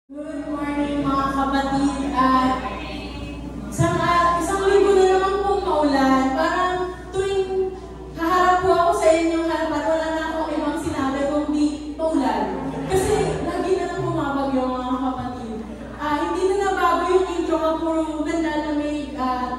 Good morning mga kapatid at isang linggo na naman pong maulan. Parang tuwing haharap po ako sa inyong harapan, wala na akong ibang sinabi kundi maulan. Kasi lagi na lang bumabagyo mga kapatid. Hindi na nabago yung intro ko, puro nanlalamig kaya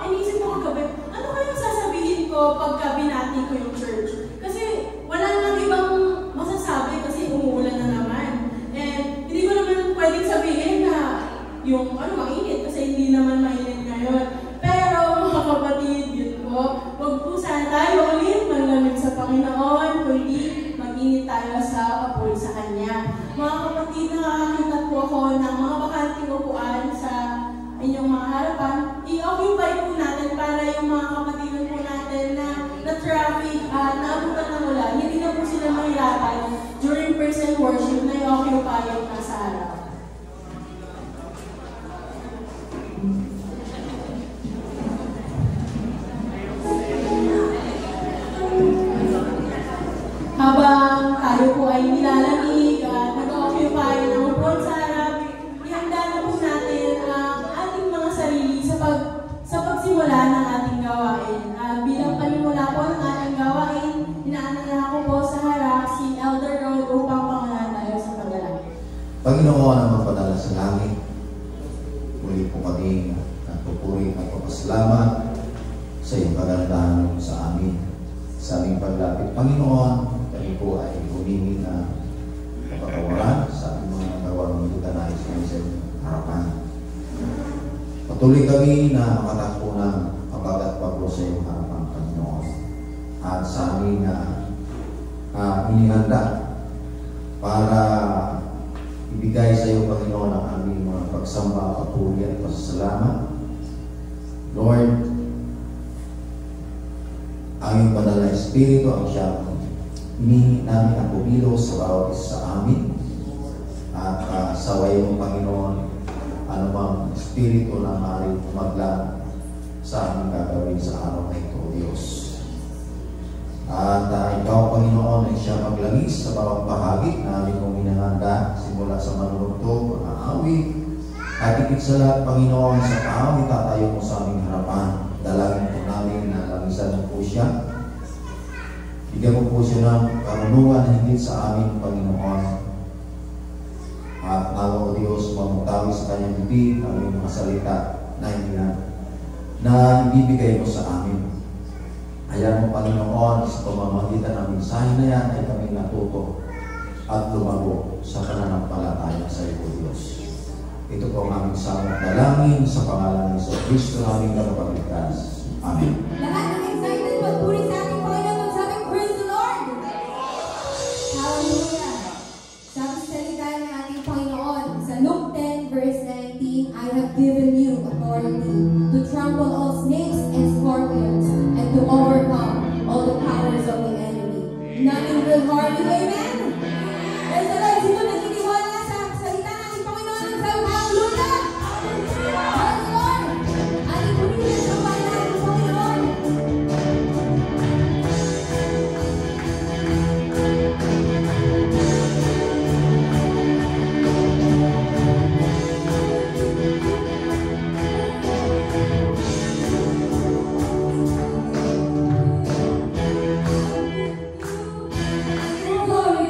inisip ko kagabi, ano kayang sasabihin ko pagka binati ko yung church? Kasi wala nang ibang masasabi kasi umuulan na naman. And hindi ko naman pwedeng sabihin na yung mainit kasi hindi naman mainit ngayon. Pero mga kapatid, yun po, huwag po sana tayo ulit maglamig sa Panginoon, kundi mag-init tayo sa papuri sa Kanya. Mga kapatid, nakakita po ako ng mga bakanting upuan sa inyong mga harapan. I-occupy po natin para yung mga kapatidan po natin na traffic at naabutan ng ulan, hindi na po sila mahirapan during praise and worship na i-occupy yung nasa harap. Habang tayo po ay nilalamig at nag-occupy ng upuan sa harap, ihanda na po natin ang ating mga sarili sa pagsimula ng ating gawain. Bilang panimula po ng ating gawain, inaanala ko po sa harap si Elder Rod upang pangalan tayo sa pagdalangin. Panginoon ang magpadala sa langit, muli po kami nagpupuri at papasalamat sa iyong kagandahan sa amin. Sa aming paglapit, Panginoon, kami po ay humingi na kapatawaran sa aming mga nagawang luganais kami sa iyong harapan. Patuloy kami na makatakbo ng pagbagat pagbo sa iyong harapan, Panginoon. At sa amin na inihanda para ibigay sa iyo, Panginoon, ang aming mga pagsamba, papuri at pasasalamat. Lord, ang iyong banal na Espiritu ang siyang hinihingi namin ang bumilos sa bawat isa sa amin. At saway mo, Panginoon, anumang Espiritu na maaaring umaglan sa aming gagawin sa araw na ito, Diyos. At ikaw, Panginoon, ay siya maglangis sa bawat bahagi na aming mong hinahanda simula sa manunugtog, aawit, at higit sa lahat, Panginoon, sa kaawit tatayo mo sa aming harapan. Dalangin po namin na langisan mo po siya. Bigyan mo po siya ng karunungan na higit sa amin, Panginoon. At nawa o Diyos, mamutawi sa kanyang bibig ang iyong mga salita na ibibigay mo sa amin. Ayan mo, Panginoon, sa pamamagitan ng mensahe na yan ay kami natuto at lumago sa pananampalataya sa iyo, Diyos. Ito po ang aming samang dalangin sa pangalan ni Kristo na aming kapagligtas. Amen. Lahat ng excited magpuri sa ating Panginoon, magsabing praise the Lord! Hallelujah! Sabi sa salita ng ating Panginoon, sa Luke 10 verse 19, I have given you authority to trample all snakes and scorpions and to overcome all the powers of the enemy. Nothing will harm you, amen? Praise the Lord! Sino nagtitiwala sa salita ng ating Panginoon? Magsabing hallelujah! Praise the Lord! Ating purihin sa pangalan ng Panginoon. Glory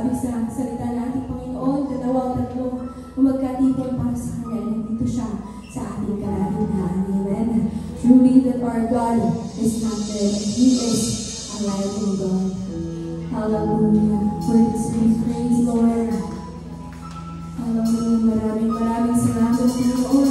Sabi sa salita ng ating Panginoon, 2 o 3 ang magkatipon para sa Kanya, nandito siya sa ating kalagitnaan. Amen. Truly that our God is not dead, and He is alive in God. Hallelujah. Praise and praise, Lord. Hallelujah. Maraming salamat, Panginoon,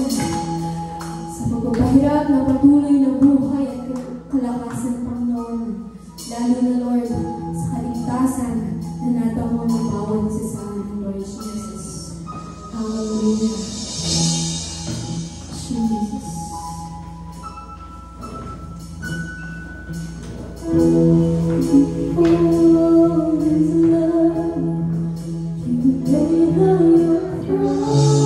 sa pagpapahirap na patuloy na buhay at kalakasan, Panginoon. Lalo na, Lord, sa kaligtasan na natamo ng bawat isa sa amin, Lord Jesus. Hallelujah. Jesus. Oh, His love, you made your throne.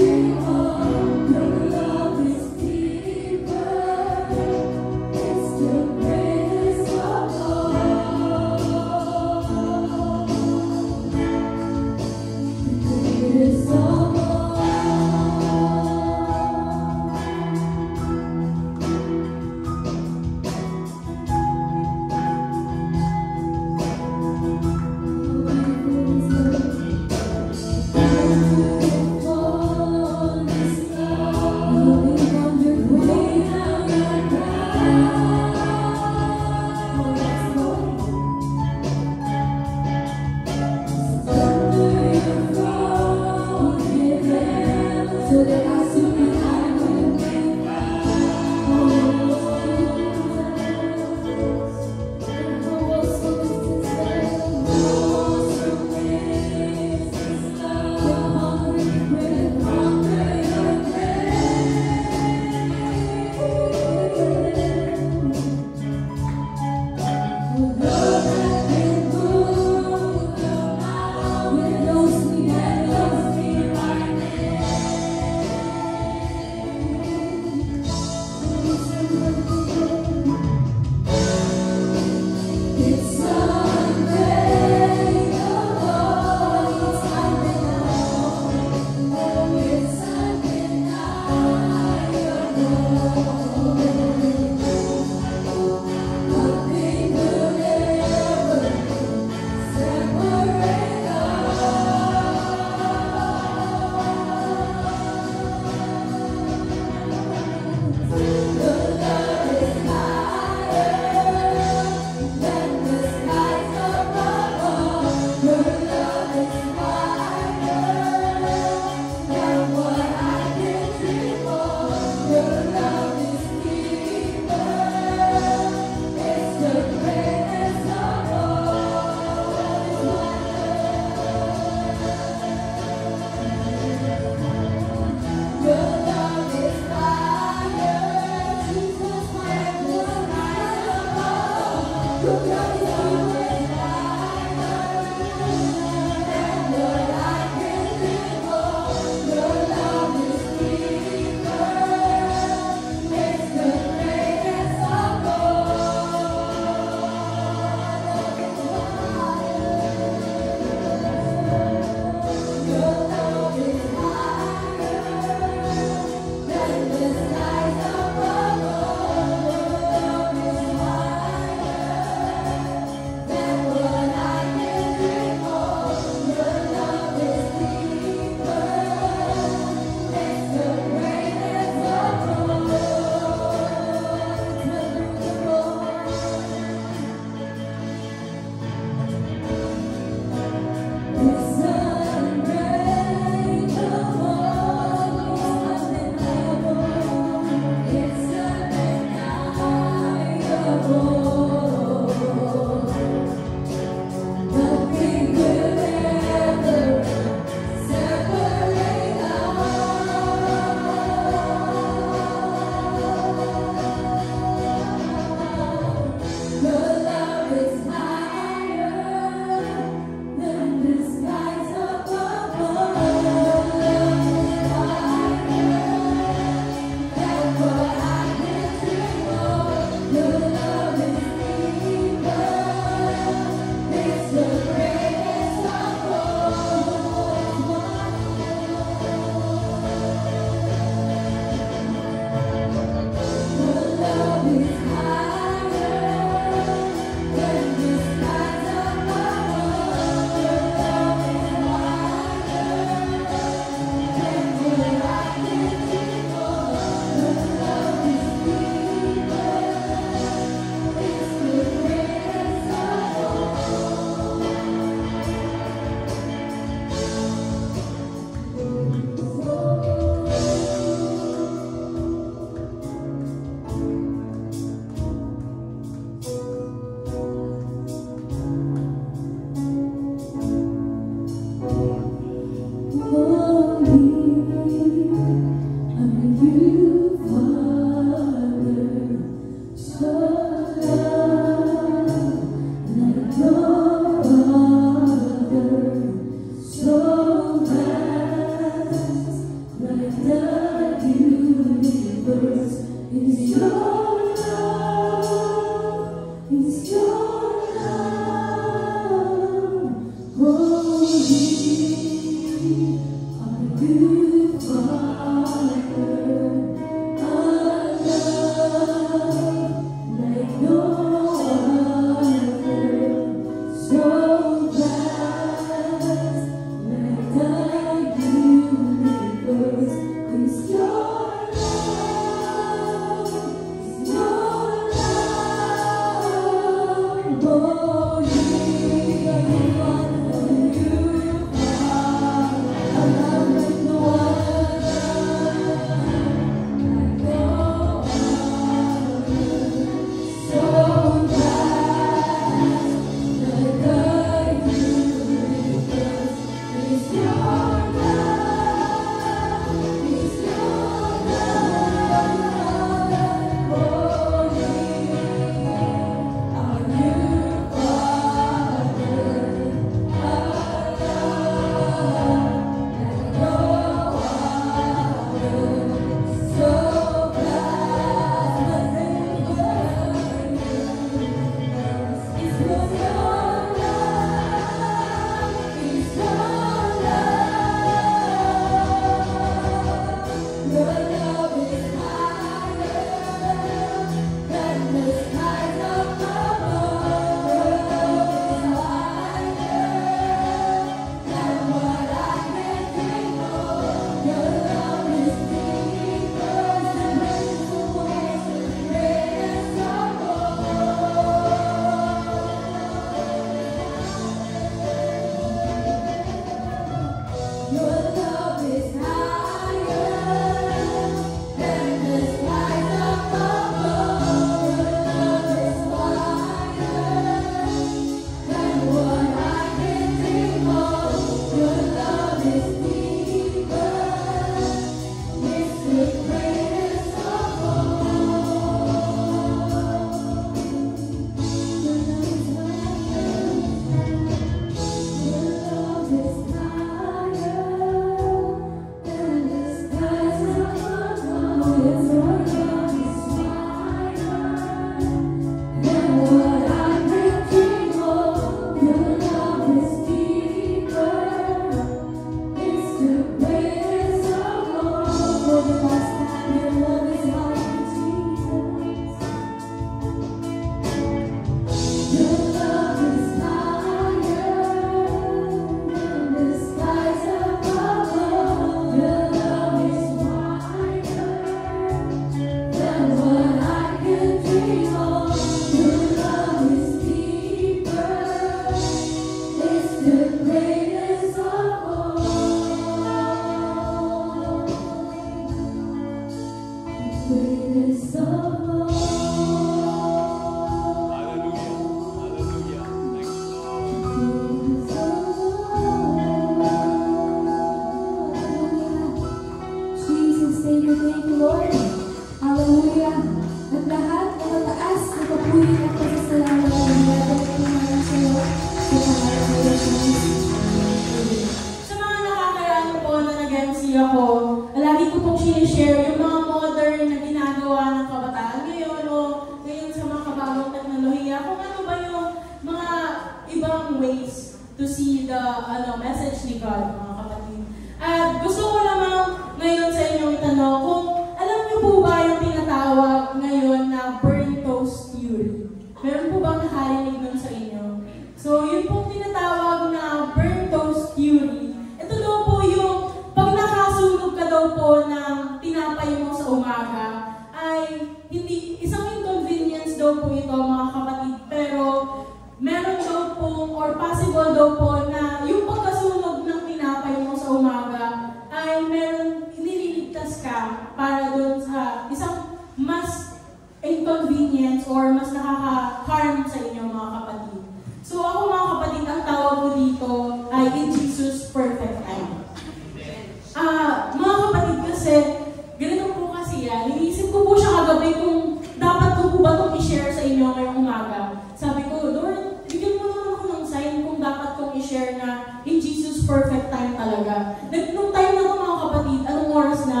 Nung time na to mga kapatid, anong oras na,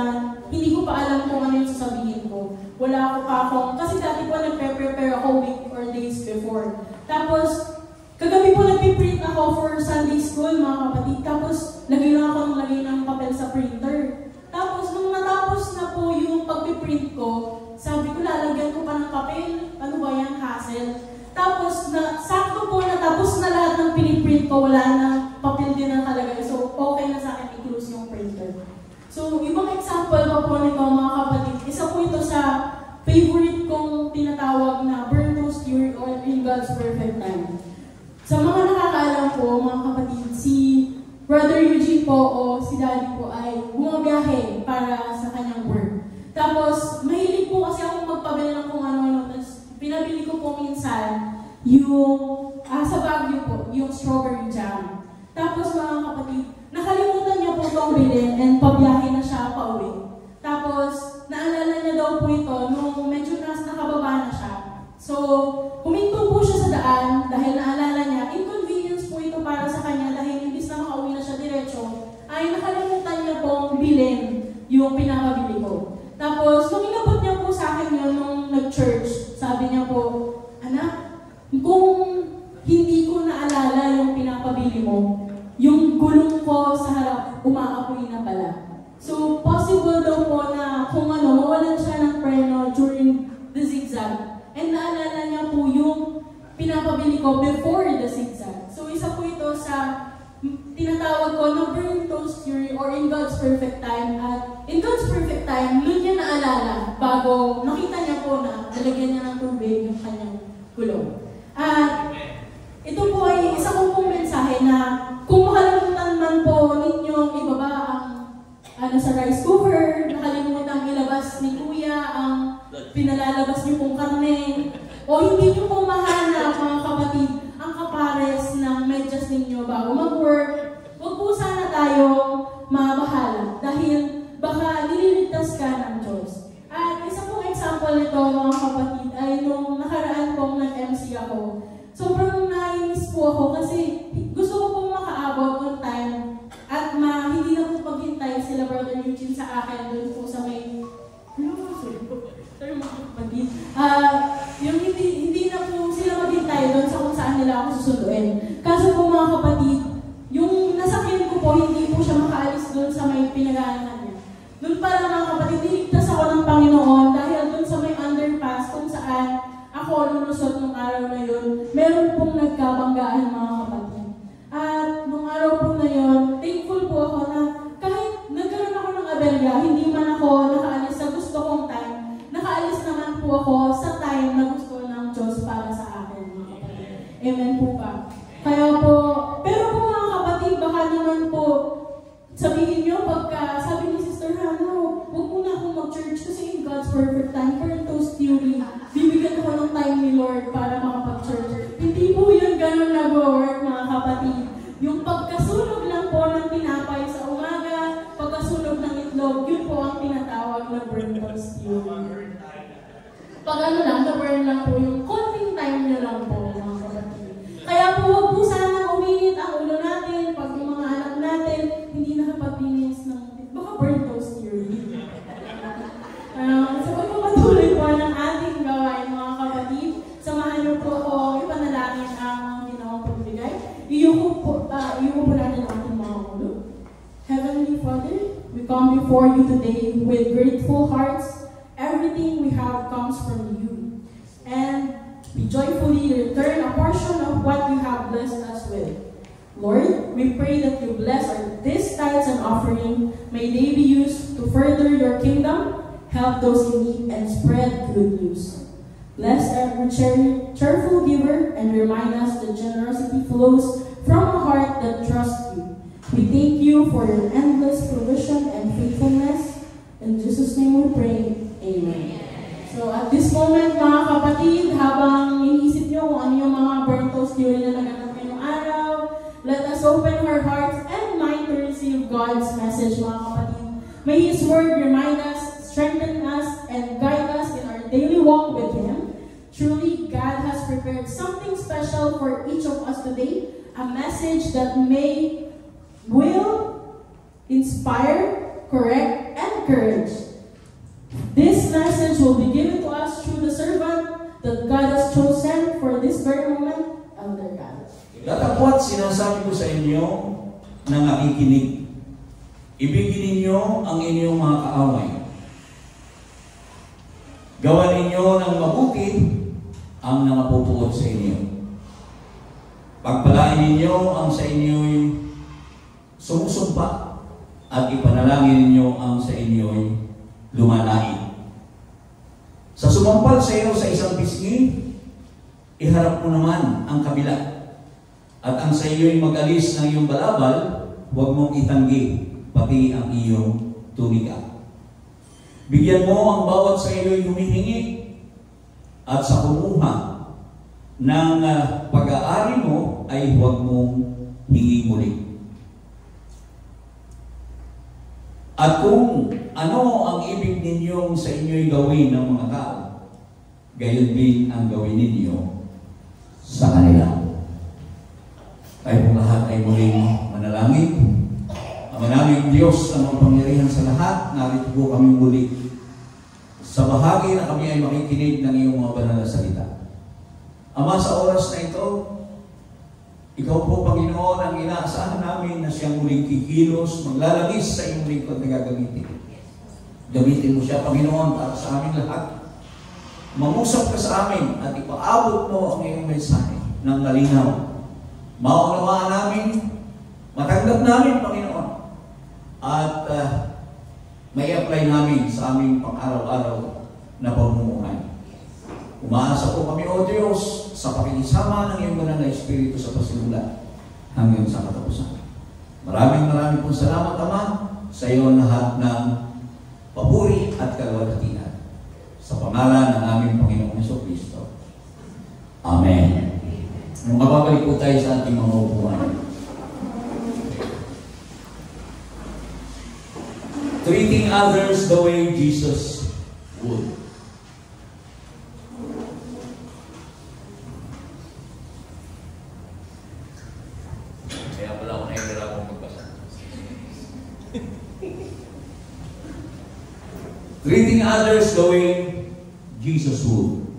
hindi ko pa alam kung ano yung sasabihin ko. Wala ako pa akong, kasi dati po nagpe-prepare ako week or days before. Tapos, kagabi po nagpiprint ako for Sunday school, mga kapatid. Tapos, lagay ng papel sa printer. Tapos, nung natapos na po yung pagpiprint ko, sabi ko, lalagyan ko pa ng papel. Ano ba yan, hassle? Tapos, sakto po natapos na lahat ng piniprint ko, wala na papel din ang kalagay. So, okay na sa akin i-close yung printer. So, ibang example ko po nito, mga kapatid. Isa po ito sa favorite kong tinatawag na burn toast theory or in God's perfect time. Sa mga nakakaalam po, mga kapatid, si Brother Eugene po o si Daddy po ay bumabiyahe para sa kanyang work. Tapos, mahilig po kasi akong magpabili ng kung ano-ano. Tapos, pinabili ko po minsan yung, sa Baguio po, yung strawberry jam. Tapos, mga kapatid, nakalimutan niya po itong bilhin and pabiyahe na siya pauwi. Tapos, naalala niya daw po ito nung medyo nakababa na siya. So, huminto po siya sa daan dahil naalala niya, inconvenience po ito para sa kanya dahil imbis na makauwi na siya diretso, ay nakalimutan niya pong bilhin yung pinakabili ko. Tapos, nung inabot niya po sa akin yun nung nag-church, sabi niya po, anak, kung hindi ko naalala yung pinapabili mo, yung gulong ko sa harap, umaapoy na pala. So, possible daw po na kung mawalan siya ng preno during the zigzag. And naalala niya po yung pinapabili ko before the zigzag. So, isa po ito sa tinatawag ko na burn toast theory or in God's perfect time. At in God's perfect time, yun niya naalala bago nakita niya po na nalagyan niya ng tubig yung kanyang gulong. At ito po ay isa kong mensahe na kung makalimutan man po ninyong ibaba ang sa rice cooker, nakalimutan ilabas ni Kuya ang pinalalabas niyo pong karne, o hindi niyo po mahanap, mga kapatid, ang kapares ng medyas ninyo bago mag-work, huwag po sana tayong mabahala dahil baka nililigtas ka ng Diyos. At isa pong example nito, mga kapatid, ay nung nakaraan pong nag-MC ako. Sobrang nainis po ako kasi gusto ko pong makaabot on time at hindi na po paghintay sila Brother Eugene sa akin doon po sa may sorry mga kapatid. Yung hindi na po sila maghintay doon sa kung saan nila ako susunduin. Kaso po mga kapatid, yung nasakyan ko po, hindi po siya makaalis doon sa may pinagaanan niya. Doon pala mga kapatid, niligtas ako ng Panginoon dahil doon sa may underpass kung saan ako lulusot nung araw na yun, meron pong nagkabanggaan mga kapatid. At nung araw po na yun, thankful po ako na kahit nagkaroon ako ng aberya, hindi man ako nakaalis sa gusto kong time, nakaalis naman po ako sa time na gusto ng Diyos para sa akin mga kapatid. Amen po pa. Kaya po, pero po mga kapatid, baka naman po sabihin nyo pagka sabi ni Sister Hannah, huwag muna akong mag-church kasi in God's perfect time, burn toast theory, bibigyan ko ng time ni Lord para makapag-church. Hindi po yun ganun nag-work mga kapatid. Yung pagkasunog lang po ng tinapay sa umaga, pagkasunog ng itlog, yun po ang tinatawag na burn toast theory. Pag na-burn lang po yung konting time nyo lang po mga kapatid. Kaya po huwag po sana uminit ang ulo natin pag yung mga anak natin hindi nakapag-linis ng baka burn toast theory. So pagpapatuloy po ng ating gawain mga kapatid, samahan niyo po ako ipanalangin ang ginawang pagbigay. Iyuko po natin ang ating mga ulo. Heavenly Father, we come before you today with grateful hearts. Everything we have comes from you. And we joyfully return a portion of what you have blessed us with. Lord, we pray that you bless these tithes and offering. May they be used to further your kingdom, help those in need, and spread good news. Bless every cheerful giver and remind us that generosity flows from a heart that trusts you. We thank you for your endless provision and faithfulness. In Jesus' name we pray. Amen. So at this moment, mga kapatid, habang iniisip nyo kung ano yung mga burn toast theory na naganap ngayong araw, let us open our hearts and mind to receive God's message, mga kapatid. May His Word remind us, strengthen us, and guide us in our daily walk with Him. Truly, God has prepared something special for each of us today, a message that will inspire, correct, and encourage. This message message will be given to us through the servant that God has chosen for this very moment, Elder God. Datapwat sinasabi ko sa inyo na nakikinig. Ibigin ninyo ang inyong mga kaaway. Gawa ninyo ng mabuti ang nangapupuot sa inyo. Pagpalain ninyo ang sa inyo'y sumusumpa at ipanalangin ninyo ang sa inyo'y lumalain. Sa sumampal sa iyo sa isang pisngi, iharap mo naman ang kabila. At ang sa iyo'y mag-alis ng iyong balabal, huwag mong itanggi pati ang iyong tunika. Bigyan mo ang bawat sa iyo'y humihingi at sa kumuha ng pag-aari mo ay huwag mong hingi muli. At kung ano ang ibig ninyong sa inyo'y gawin ng mga tao, gayon din ang gawin ninyo sa kanila. Tayo po lahat ay muling manalangin. Ama naming Diyos na makapangyarihan sa lahat, narito po kami muli sa bahagi na kami ay makikinig ng iyong mga banal na salita. Ama, sa oras na ito, ikaw po, Panginoon, ang inaasahan namin na siyang muling kikilos, maglalagis sa iyong lingkod na gagamitin. Gamitin mo siya, Panginoon, para sa amin lahat. Mangusap ka sa amin at ipaabot mo ang iyong mensahe ng malinaw. Maunawaan namin, matanggap namin, Panginoon, at may apply namin sa aming pang-araw-araw na pamumuhay. Umaasa po kami, O Diyos, sa pakikisama ng iyong banal na Espiritu sa pasimula hanggang sa katapusan. Maraming pong salamat, Ama, sa iyo lahat ng papuri at kalwalhatian. Sa pangalan ng aming Panginoong Jesucristo. Amen. Mababalik po tayo sa ating mga upuan. Treating others the way Jesus would. Kaya pala ako nahihirapang magbasa. Treating others the way Jesus would.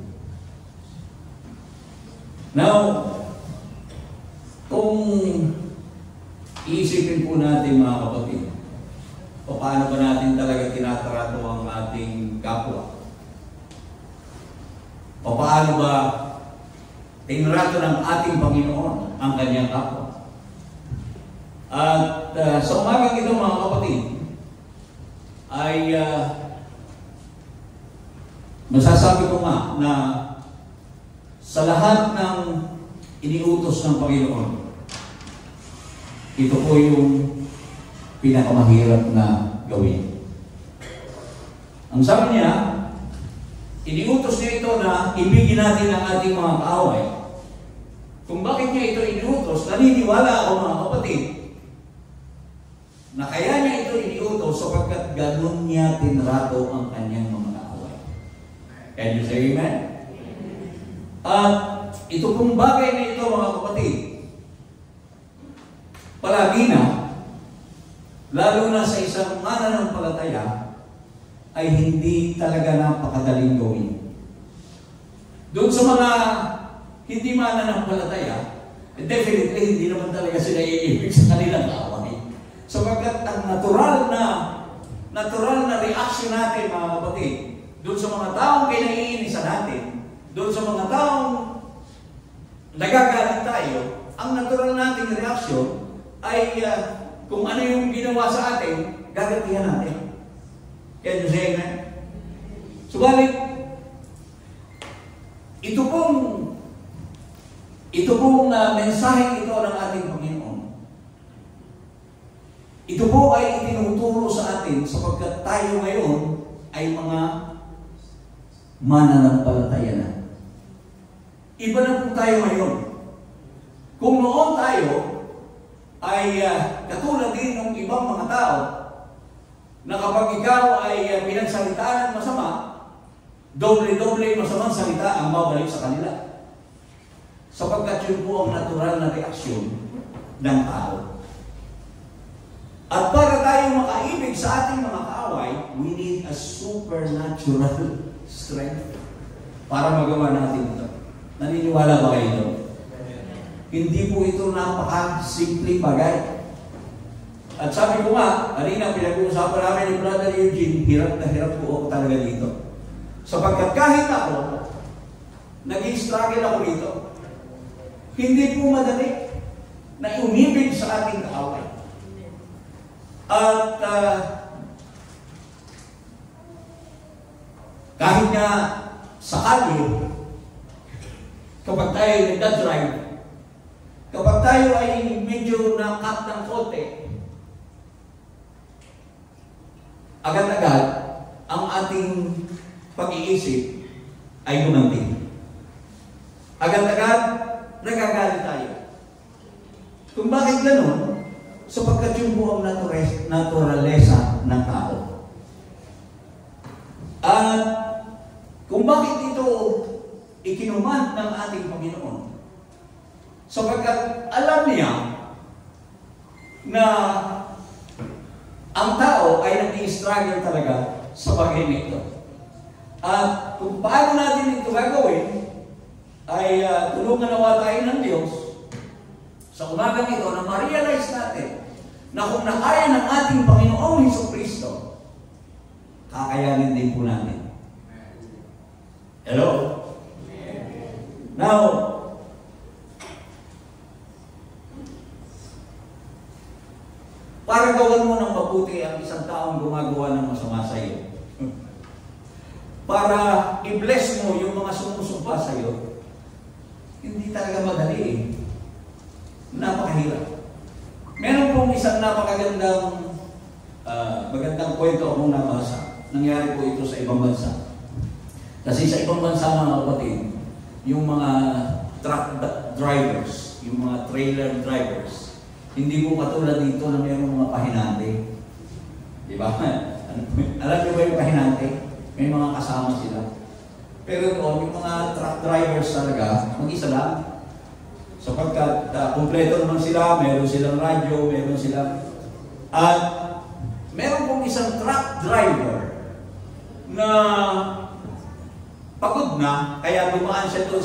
Now, kung iisipin po natin, mga kapatid, o paano ba natin talaga tinatrato ang ating kapwa? O paano ba tinrato ng ating Panginoon ang kanyang kapwa? At sa umagang ito, mga kapatid, ay masasabi ko nga na sa lahat ng iniutos ng Panginoon, ito po yung pinakamahirap na gawin. Ang sabi niya, iniutos niya ito na ibigin natin ang ating mga kaaway. Kung bakit niya ito iniutos, naniniwala ako, mga kapatid, na kaya niya ito iniutos sapagkat ganun niya tinrato ang kanyang mga kaaway. Can you say amen? At ito pong bagay na ito, mga kapatid, palagi na, lalo na sa isang mananampalataya, ay hindi talaga napakadaling gawin. Doon sa mga hindi mananampalataya, definitely hindi naman talaga sila iibig sa kanilang kaaway. Sapagkat ang natural na reaction natin, mga kapatid, doon sa mga taong kinaiinisan natin, doon sa mga taong nagagalit tayo, ang natural nating reaction ay kung ano yung ginawa sa atin, gagatihan natin. Can you say amen? Subalit, ito pong mensahe ito ng ating Panginoon. Ito po ay itinuturo sa atin sapagkat tayo ngayon ay mga mananampalataya na. Iba na po tayo ngayon. Kung noon tayo ay katulad din ng ibang mga tao na kapag ikaw ay pinagsalitaan ng masama, doble-doble masamang salita ang mabalik sa kanila. Sapagkat yun po ang natural na reaksyon ng tao. At para tayo makaibig sa ating mga tao, kaaway, we need a supernatural strength para magawa natin ito. Naniniwala ba kayo doon? Hindi po ito napaka-simple bagay. At sabi ko nga, kanina pinag-uusapan namin ni Brother Eugene, hirap na hirap po ako talaga dito. Sapagkat kahit ako, nag-i-struggle ako dito. Hindi po madali na umibig sa ating kaaway. At kahit nga sakali, kapag tayo nagdadrive, kapag tayo ay medyo na-cut ng konti, agad-agad ang ating pag-iisip ay gumanti. Agad-agad nagagalit tayo. Kung bakit gano'n, sapagkat yung buong naturalesa ng tao. At kung bakit ito ikinuman ng ating Panginoon, sapagkat alam niya na ang tao ay nag-i-struggle talaga sa bagay nito. At kung paano natin ito gagawin, ay tulungan nawa tayo ng Diyos sa umagang ito na ma-realize natin na kung nakaya ng ating Panginoong Jesucristo, kakayanin din po natin. Hello? Now, para gawan mo ng mabuti ang isang taong gumagawa ng masama sa iyo, para i-bless mo yung mga sumusumpa sa iyo, hindi talaga madali eh. Napakahirap. Meron pong isang napakagandang magandang kwento akong nabasa. Nangyari po ito sa ibang bansa. Kasi sa ibang bansa, mga kapatid, yung mga truck drivers, yung mga trailer drivers, hindi po katulad dito na mayroong mga pahinante. Di ba? Alam niyo ba yung pahinante? May mga kasama sila. Pero doon, yung mga truck drivers talaga, mag-isa lang. Sapagkat kumpleto naman sila, meron silang radyo, meron silang... At meron pong isang truck driver na pagod na, kaya dumaan siya doon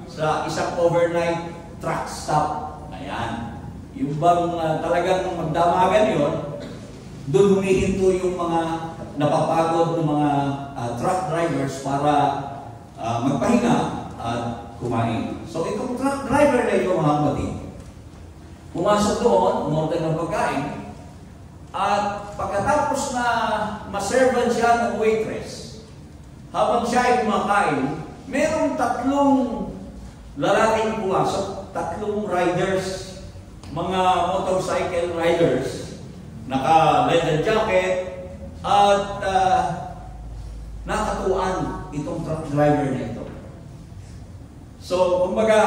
sa isang overnight truck stop. Ayan. Yung bang talagang magdamagan yun, doon humihinto yung mga napapagod ng mga truck drivers para magpahinga at kumain. So itong truck driver na ito, mga kapatid, pumasok doon, umorder ng pagkain, at pagkatapos na maservan siya ng waitress, habang siya ay kumakain, merong 3 lalaking pumasok, 3 riders, mga motorcycle riders, naka-leather jacket, at nakatuan itong truck driver na ito. So, kumbaga,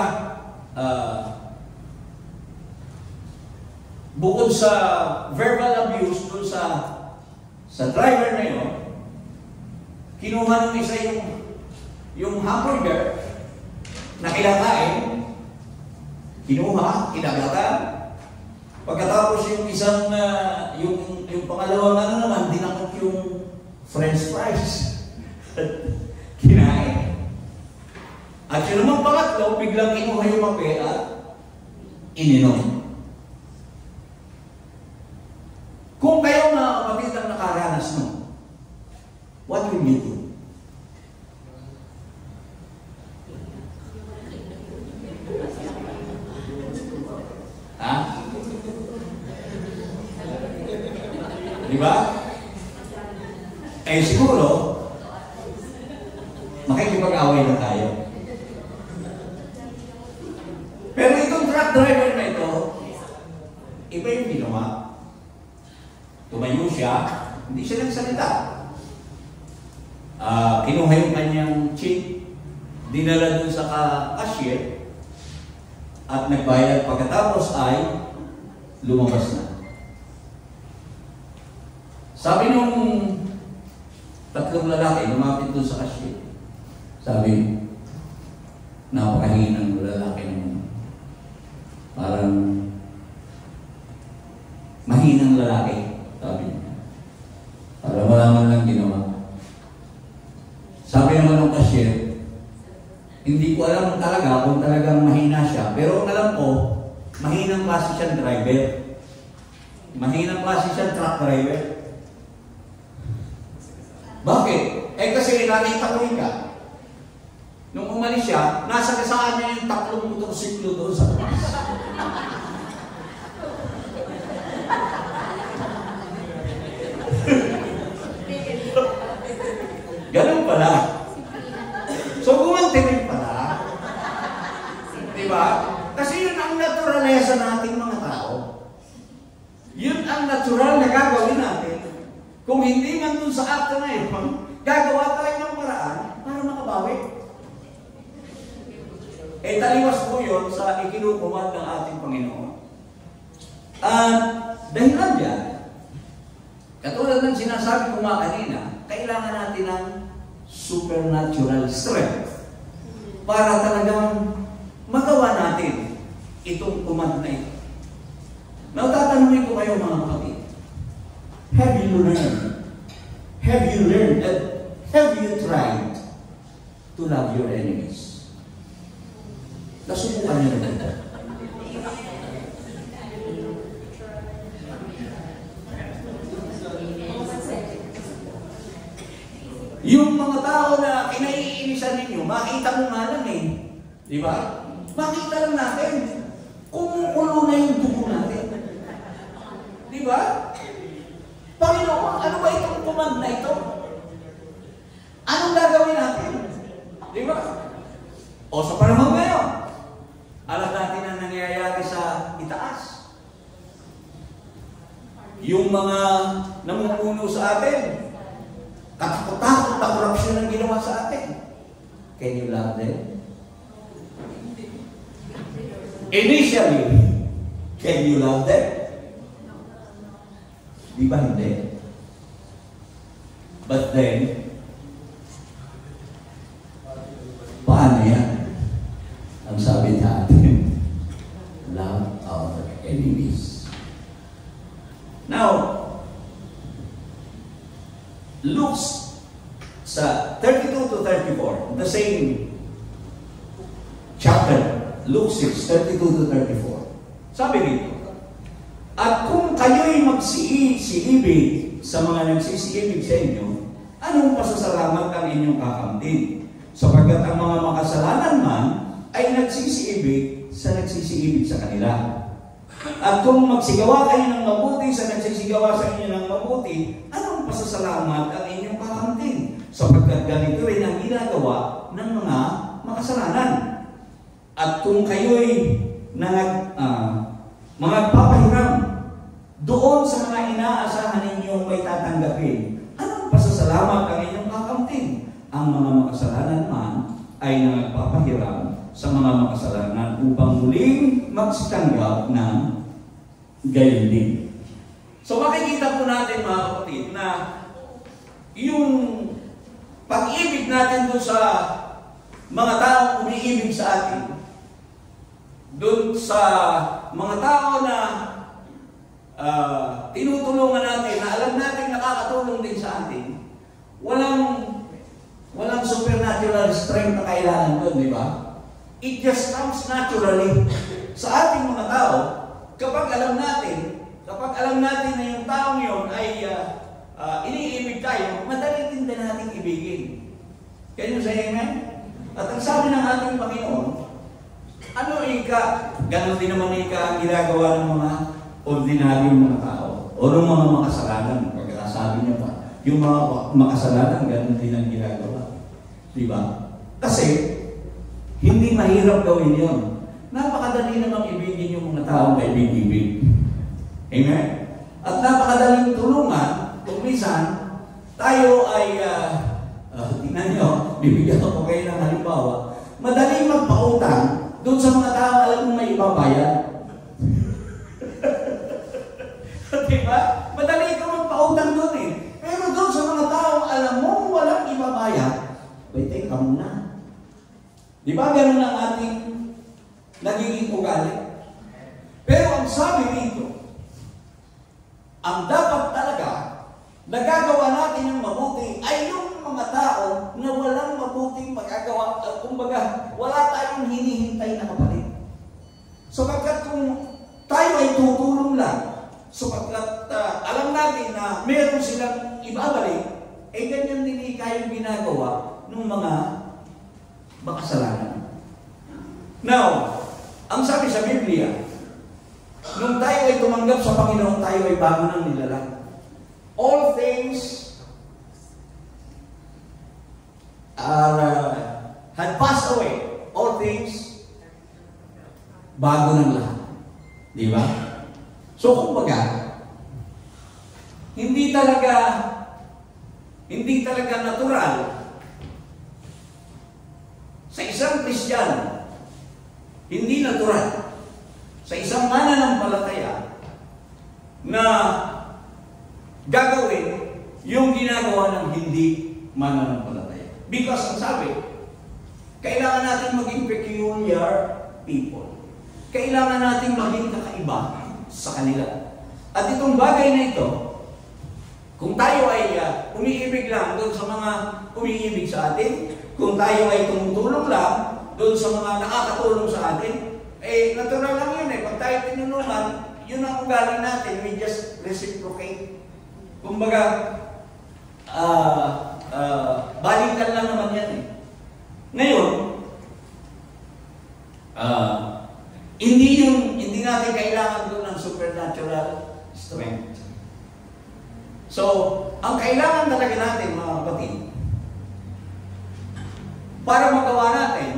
bukod sa verbal abuse dun sa driver na yun, kinuha ng isa yung hamburger na kinakain, kinuha, kinagatan. Pagkatapos yung isang, yung pangalawang ano naman, dinakot yung french fries. Kinain. At yun naman pangatlo, biglang kinuha yung kape at ininom. Kung kayo mga kapatid ang nakaranas mo, what will you do? Ha? Di ba? Eh siguro, makikipag-away na tayo. Pero itong truck driver na ito, iba yung ginawa. Tumayo siya, hindi siya nagsalita. Kinuha yung kanyang chip, dinala dun sa cashier, at nagbayad. Pagkatapos ay lumabas na. Sabi nung 3 lalaki, lumapit dun sa cashier. Sabi, napakahinang lalaki naman. Parang mahinang lalaki, sabi niya. Sabi naman ng cashier, hindi ko alam talaga kung talagang mahina siya. Pero ang alam ko, mahinang klase siyang driver. Mahinang klase siyang truck driver. Bakit? Eh kasi nakita ko ka. Nung umalis siya, nasa kasaan niya yung 3 motorsiklo doon sa taas. Ganun pala. So, gumanti rin pala. Diba? Kasi yun ang naturalesa nating mga tao. Yun ang natural na gagawin natin. Kung hindi man dun sa akto na yun, gagawa tayo ng paraan para makabawi. Eh, taliwas po yun sa ikinukumad ng ating Panginoon. Dahilan dyan, katulad ng sinasabi ko nga kanina, kailangan natin ng supernatural strength para talagang magawa natin itong kumad na ito. Now, tatanungin ko kayo mga kapatid, have you learned, and have you tried to love your enemies? Nasubukan niyo na ito. Yung mga tao na kinaiinisan ninyo, makita mo nga lang eh. Di ba? Makita lang natin. Kumukulo na yung dugo natin. Di ba? Panginoon, ano ba itong command na ito? Anong gagawin natin? Di ba? O sa panahon ngayon, alam natin ang nangyayari sa itaas. Yung mga namumuno sa atin, katakot-takot na korupsyon ang ginawa sa atin. Can you love them? Initially, can you love them? Di ba hindi? But then, paano yan? Ang sabi natin, love our enemies. Now, Luke sa 32 to 34, the same chapter, Luke 6, 32 to 34. Sabi dito, at kung kayo'y magsiibig sa mga nagsisiibig sa inyo, anong pasasalamat ang inyong kakamtin? Sapagkat ang mga makasalanan man ay nagsisiibig sa nagsisiibig sa kanila. At kung magsigawa kayo ng mabuti sa nagsisigawa sa inyo ng mabuti, anong pasasalamat ang inyong kakamtin? Sapagkat ganito rin ang ginagawa ng mga makasalanan. At kung kayo'y magpapahiram doon sa mga inaasahan ninyong may tatanggapin, anong pasasalamat ang inyong kakamtin? Ang mga makasalanan man ay nagpapahiram sa mga makasalanan upang muling magsitanggap ng gayon din. So makikita po natin mga kapatid na yung pag-ibig natin doon sa mga taong umiibig sa atin, doon sa mga tao na tinutulungan natin, na alam natin nakakatulong din sa atin, walang supernatural strength na kailangan doon, di ba? It just comes naturally sa ating mga tao kapag alam natin na yung taong yun ay iniibig tayo, madali din natin ibigin. Can you say amen? At ang sabi ng ating Panginoon, ano ganon din naman ang ginagawa ng mga ordinaryong mga tao o ng mga makasalanan. Pagkakasabi niya pa, yung mga makasalanan, ganon din ang ginagawa. Diba? Kasi, hindi mahirap gawin yun. Napakadali namang ibigin yung mga taong kaibig-ibig. Amen? At napakadaling tulungan kung minsan tayo ay, tingnan nyo, bibigyan ko kayo ng halimbawa, madaling magpautang doon sa mga taong alam mo may ibabayad. Diba? Madali ka magpautang doon eh. Pero doon sa mga taong alam mo walang ibabayad, wait, ka muna. Di ba ganun ang ating nagiging ugali? Pero ang sabi dito, ang dapat talaga nagagawa natin ng mabuti ay yung mga tao na walang wala tayong hinihintay na kapalit. Sapagkat kung tayo ay tutulong lang, sapagkat alam natin na meron silang ibabalik, eh ganyan din kayong ginagawa ng mga makasalanan. Now, ang sabi sa Biblia, nung tayo ay tumanggap sa Panginoon, tayo ay bago ng nilalang. All things had passed away. All things bago ng lahat. Di ba? So, kumbaga, hindi talaga natural sa isang Kristiyano, hindi natural sa isang mananampalataya na gagawin yung ginagawa ng hindi mananampalataya. Because ang sabi, kailangan natin maging peculiar people. Kailangan natin maging kakaiba sa kanila. At itong bagay na ito, kung tayo ay umiibig lang doon sa mga umiibig sa atin, kung tayo ay tumutulong lang doon sa mga nakakatulong sa atin, eh, natural lang yun eh. Pag tayo tinulungan, yun ang ugali natin. We just reciprocate. Kumbaga, balikan lang naman yan eh. Ngayon, hindi natin kailangan doon ng supernatural strength. So, ang kailangan talaga natin, mga kapatid, para magawa natin,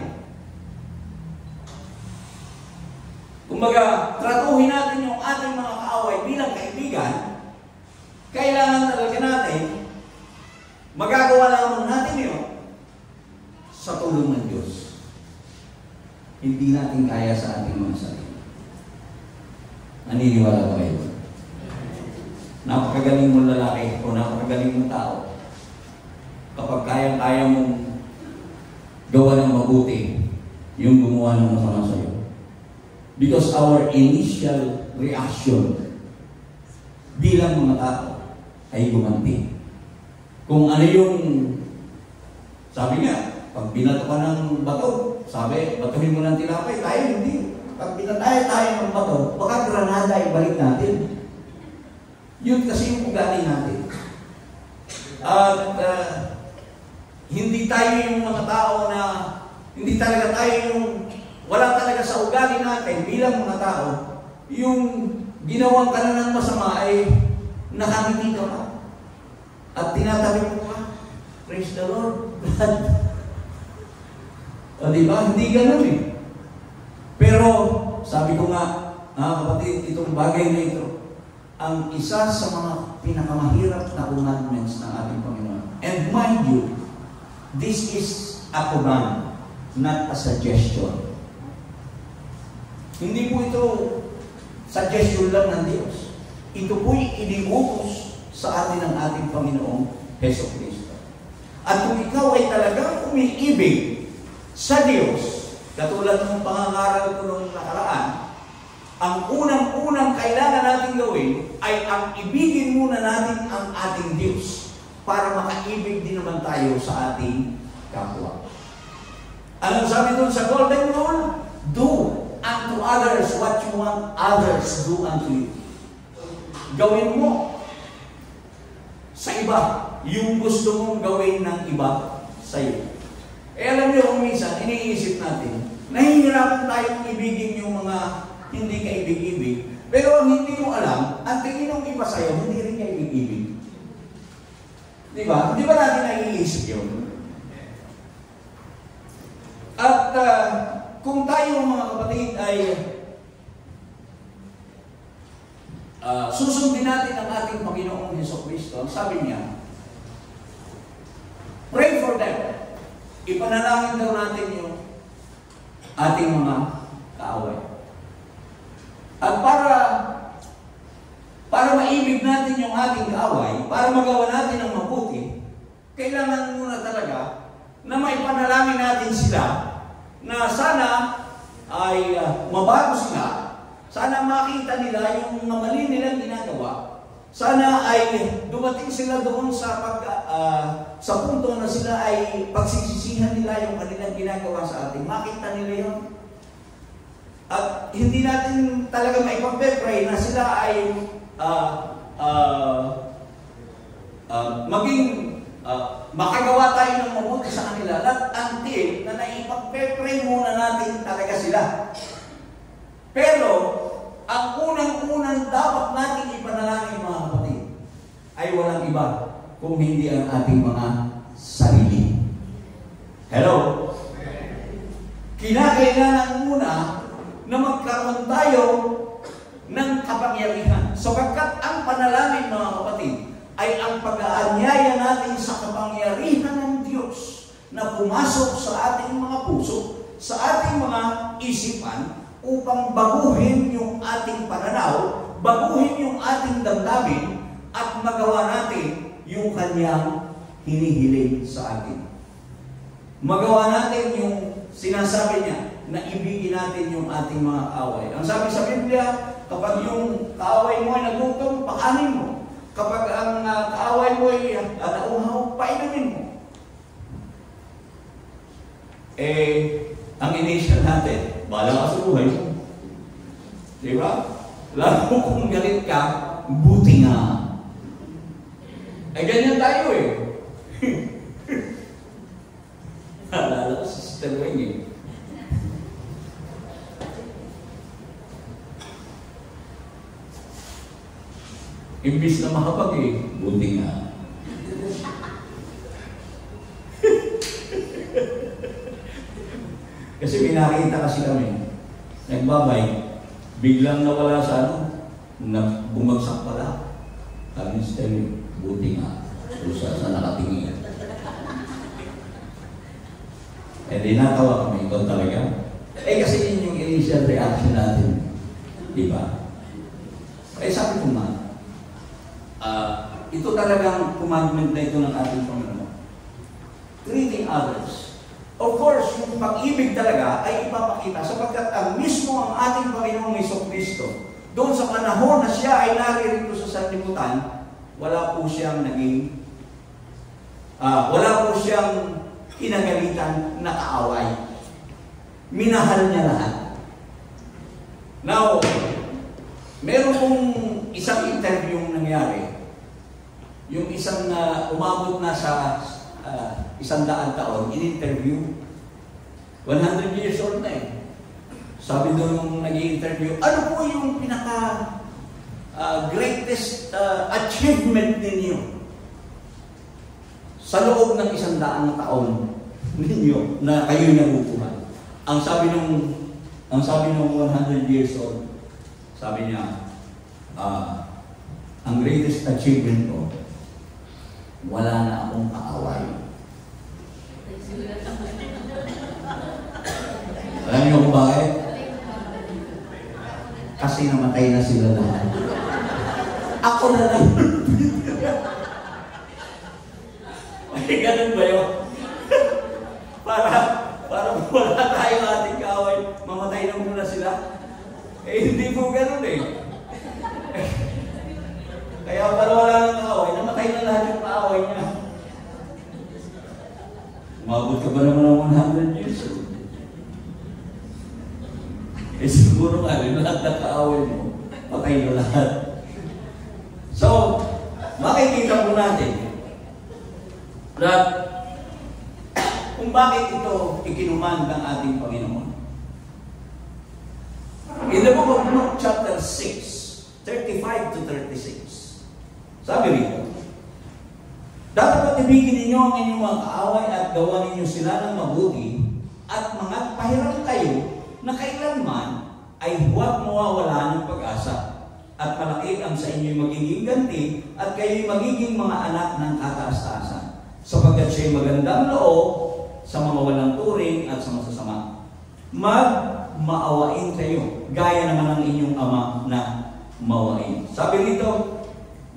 kumbaga, tratuhin natin yung ating mga kaaway bilang kaibigan, kailangan talaga natin, magagawa lamang natin yun sa tulong ng Diyos. Hindi natin kaya sa ating mga sarili. Naniniwala ba kayo? Napakagaling mong lalaki o napakagaling mong tao. Kapag kayang-kaya mong gawa ng mabuti yung gumawa ng masama sa'yo. Because our initial reaction bilang mga tao ay gumanti. Kung ano yung, sabi nga, pag binato ka ng bato, sabi, batuhin mo ng tinapay, tayo hindi. Pag binatay tayo ng bato, baka granada ibalik natin. Yun kasi yung ugali natin. At hindi tayo yung mga tao na, hindi talaga tayo yung, wala talaga sa ugali natin bilang mga tao, yung ginawang ka na ng masama ay nakangiti ka pa. At tinatabi mo ka, praise the Lord. O diba? Hindi ganun eh. Pero, sabi ko nga, kapatid, itong bagay na ito, ang isa sa mga pinakamahirap na commandments ng ating Panginoon. And mind you, this is a command, not a suggestion. Hindi po ito suggestion lang ng Diyos. Ito po'y iniutos sa atin ng ating Panginoong Jesucristo. At kung ikaw ay talagang umiibig sa Diyos, katulad ng pangangaral ko nung nakaraan, ang unang-unang kailangan natin gawin ay ang ibigin muna natin ang ating Diyos para makaibig din naman tayo sa ating kapwa. Anong sabi doon sa Golden Rule? Do unto others what you want others do unto you. Gawin mo sa iba yung gusto mong gawin ng iba sa iyo. Eh alam niyo kung minsan, iniisip natin, nahihirapan tayong ibigin yung mga hindi ka ibig-ibig. Pero ang hindi mo alam, ang tingin ng iba sa'yo, hindi rin ka ibig-ibig. Di ba? Di ba natin naiisip yun? At kung tayo mga kapatid ay susundin natin ang ating Panginoong Jesucristo, sabi niya, pray for them. Ipanalangin daw natin yung ating mga kaaway. At para maibig natin yung ating kaaway, para magawa natin ang mabuti, kailangan muna talaga na maipanalangin natin sila na sana ay mabago sila, sana makita nila yung mali nilang ginagawa, Sana ay dumating sila doon sa punto na sila ay pagsisisihan nila yung kanilang ginagawa sa atin. Makita nila yun. At hindi natin talaga maipag-pray na sila ay maging makagawa tayo ng mabuti sa kanila. Not until na naipag-pray muna natin talaga sila. Pero, ang unang-unang dapat nating ipanalangin, mga kapatid, ay walang iba kung hindi ang ating mga sarili. Hello? Kinakailangan muna na magkaroon tayo ng kapangyarihan. Sapagkat ang panalangin, mga kapatid, ay ang pag-aanyaya natin sa kapangyarihan ng Diyos na pumasok sa ating mga puso, sa ating mga isipan, upang baguhin yung ating pananaw, baguhin yung ating damdamin, at magawa natin yung Kanyang hinihiling sa atin. Magawa natin yung sinasabi niya na ibigin natin yung ating mga kaaway. Ang sabi sa Biblia, kapag yung kaaway mo ay nagutom, pakanin mo. Kapag ang kaaway mo ay nauhaw, painumin mo. Ang initial natin, bahala ka sa buhay mo. Diba? Lalo kung galit ka, buti nga. Ganyan tayo eh. Alala ko si Sister Weng eh. Imbis na makapag eh, buti nga. Kasi pinakita kasi kami, nagbabay, biglang nawala sa na bumagsak pala. Kami still, buti nga. Sa nakatingin. Di natawa kami, ito talaga. Kasi yun yung initial reaction natin. Diba? Sabi ko nga, ito talagang commandment na ito ng ating Panginoon. Treating others. Of course, yung pag-ibig talaga ay ipapakita sapagkat ang mismo ang ating Panginoong Jesucristo, doon sa panahon na siya ay naririto sa sanlibutan, wala po siyang kinagalitan na kaaway. Minahal niya lahat. Now, meron pong isang interview nangyari. Yung isang umabot na sa 100 taon, in-interview, 100 years old na eh. Sabi doon nung nag-i-interview, ano po yung greatest achievement ninyo sa loob ng 100 na taon ninyo na kayo'y nabubuhay? Ang sabi nung 100 years old, sabi niya, ang greatest achievement ko, wala na akong kaaway. Alam niyo kung bakit? Kasi namatay na sila lahat. Ako na lang. Ay, ganun ba yun? para wala tayong ating kaaway, mamatay na muna sila. Hindi po ganun eh. Kaya para wala ng kaaway, namatay na lahat yung kaaway niya. Umabot ka ba naman ng 100 years old? Siguro nga rin, lahat ng kaaway mo, patay na lahat. So, makikita po natin na kung bakit ito ikinuman ng ating Panginoon. In the book of Luke chapter 6, 35 to 36, sabi rito, dapat ibigin ninyo ang inyong mga kaaway at gawa ninyo sila ng mabuti at mga pahiram kayo na kailanman ay huwag mawawala ng pag-asa at malaki ang sa inyo'y magiging ganti at kayo'y magiging mga anak ng kataas-taasan sapagkat siya'y magandang loob sa mga walang turing at sa masasama. Maawain kayo gaya naman ng inyong ama na mawain. Sabi rito,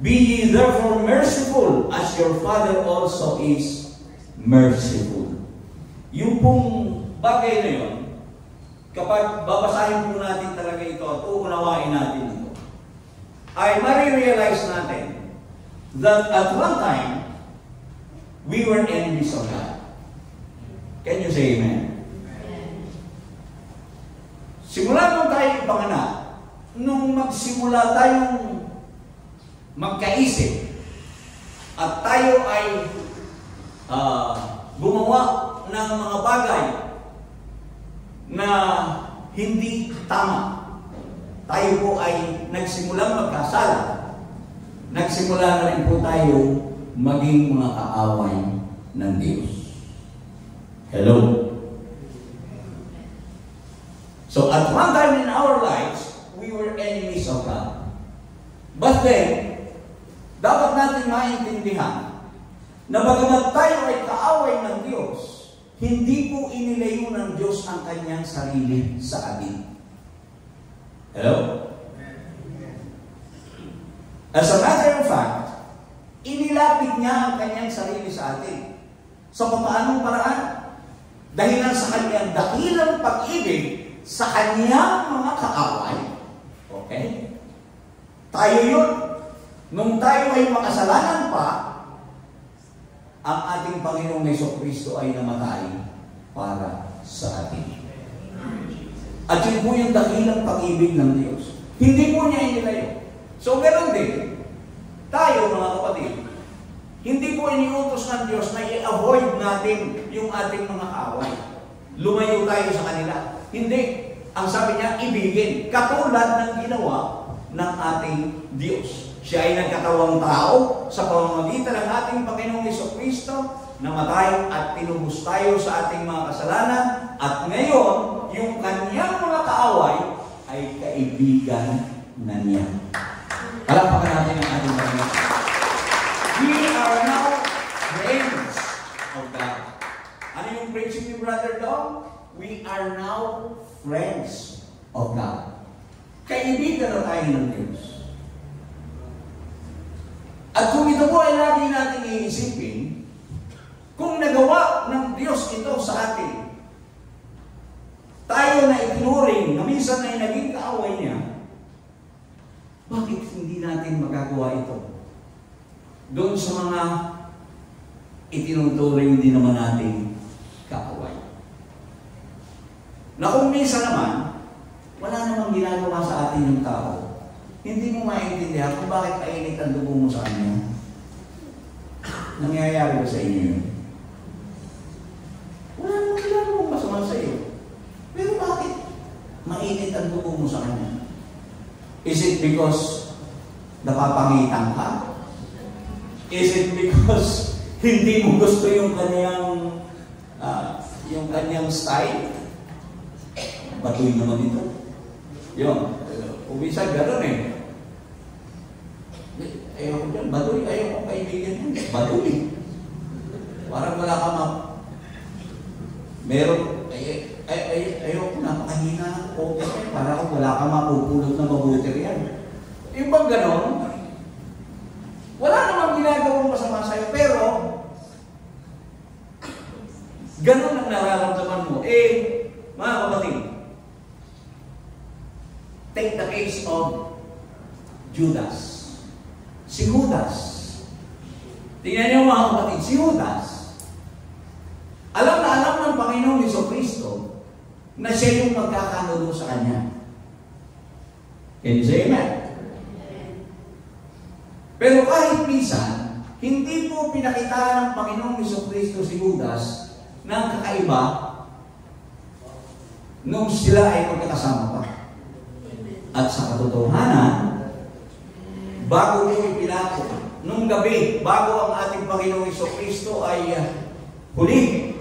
be ye therefore merciful as your Father also is merciful. Yung pong bagay na yun, kapag babasahin po natin talaga ito at uunawain natin ito, ay marirealize natin that at one time, we were enemies of God. Can you say amen? Simula nung tayo ipanganak, nung magsimula tayong magkaisip, at tayo ay gumawa ng mga bagay na hindi tama, tayo po ay nagsimulang magkasala. Nagsimula na rin po tayo maging mga kaaway ng Diyos. Hello? So at one time in our lives, we were enemies of God. But then, dapat natin maintindihan na bagamat tayo ay kaaway ng Diyos, hindi po inilayo ng Diyos ang kanyang sarili sa atin. Hello? As a matter of fact, inilapit niya ang kanyang sarili sa atin. Sa paanong paraan? Dahilan sa kanyang dakilang pag-ibig sa kanyang mga kaaway. Okay? Tayo yun. Nung tayo ay makasalanan pa, ang ating Panginoong Jesucristo ay namatay para sa atin. At yun po yung dakilang pag-ibig ng Diyos. Hindi po niya inilayo. So, meron din, tayo mga kapatid, hindi po iniutos ng Diyos na i-avoid natin yung ating mga kaaway. Lumayo tayo sa kanila. Hindi. Ang sabi niya, ibigin. Katulad ng ginawa ng ating Diyos. Siya ay nagkatawang tao sa pamamagitan ng ating Panginoong Jesucristo, namatay at tinubos tayo sa ating mga kasalanan, at ngayon, yung kanyang mga kaaway ay kaibigan na niya. Palakpakan natin ang ating Panginoon. We are now friends of God. Ano yung principle, Brother Dom? We are now friends of God. Kaibigan na tayo ng Diyos. At kung ito po ay lagi natin iisipin, kung nagawa ng Diyos ito sa atin, tayo na itinuring na minsan ay naging kaaway niya, bakit hindi natin magagawa ito? Doon sa mga itinuturing din naman natin kaaway. Na kung minsan naman, wala namang ginagawa sa atin yung tao, hindi mo maintindihan kung bakit mainit ang dugo mo sa kanya. Nangyayari ba sa inyo yun? Wala namang ginagawa masama sa iyo. Pero bakit mainit ang dugo mo sa kanya? Is it because napapangitan ka? Is it because hindi mo gusto yung kanyang style? Batuin naman ito. Yun. Umisan gano'n eh. Ayaw ko dyan. Batuin. Ayaw ko kaibigan yun. Batuin. Parang wala ka meron. Ayaw ko napakahina ng okay. Parang wala ka mapupulot na mabuti yan. Yung bang gano'n, wala namang ginagawang masama sa'yo, pero gano'n ang nararamdaman mo. Mga kapatid, take the case of Judas. Si Judas. Tingnan niyo mga kapatid, si Judas, alam na alam ng Panginoong Jesucristo na siya yung magkakanulo sa kanya. Can you say amen? Pero kahit minsan, hindi po pinakita ng Panginoong Jesucristo si Judas ng kakaiba nung sila ay magkakasama pa. At sa katotohanan, bago po ipinako, nung gabi, bago ang ating Panginoong Jesucristo ay huli,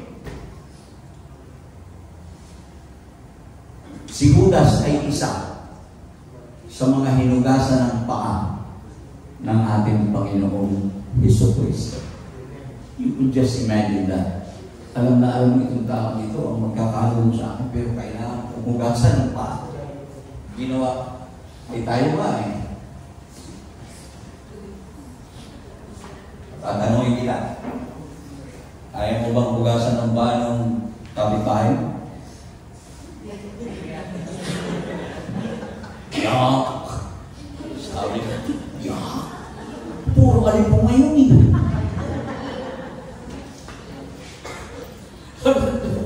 si Judas ay isa sa mga hinugasan ng paa ng ating Panginoong Jesucristo. You could just imagine that. Alam na alam itong tao dito ang magkakaroon sa akin, pero kailangan hugasan ng paa. Ginawa, tayo ba eh? Tatanungin kita, ayaw mo bang hugasan ng paa ng kapitbahay? No. Sabi ko,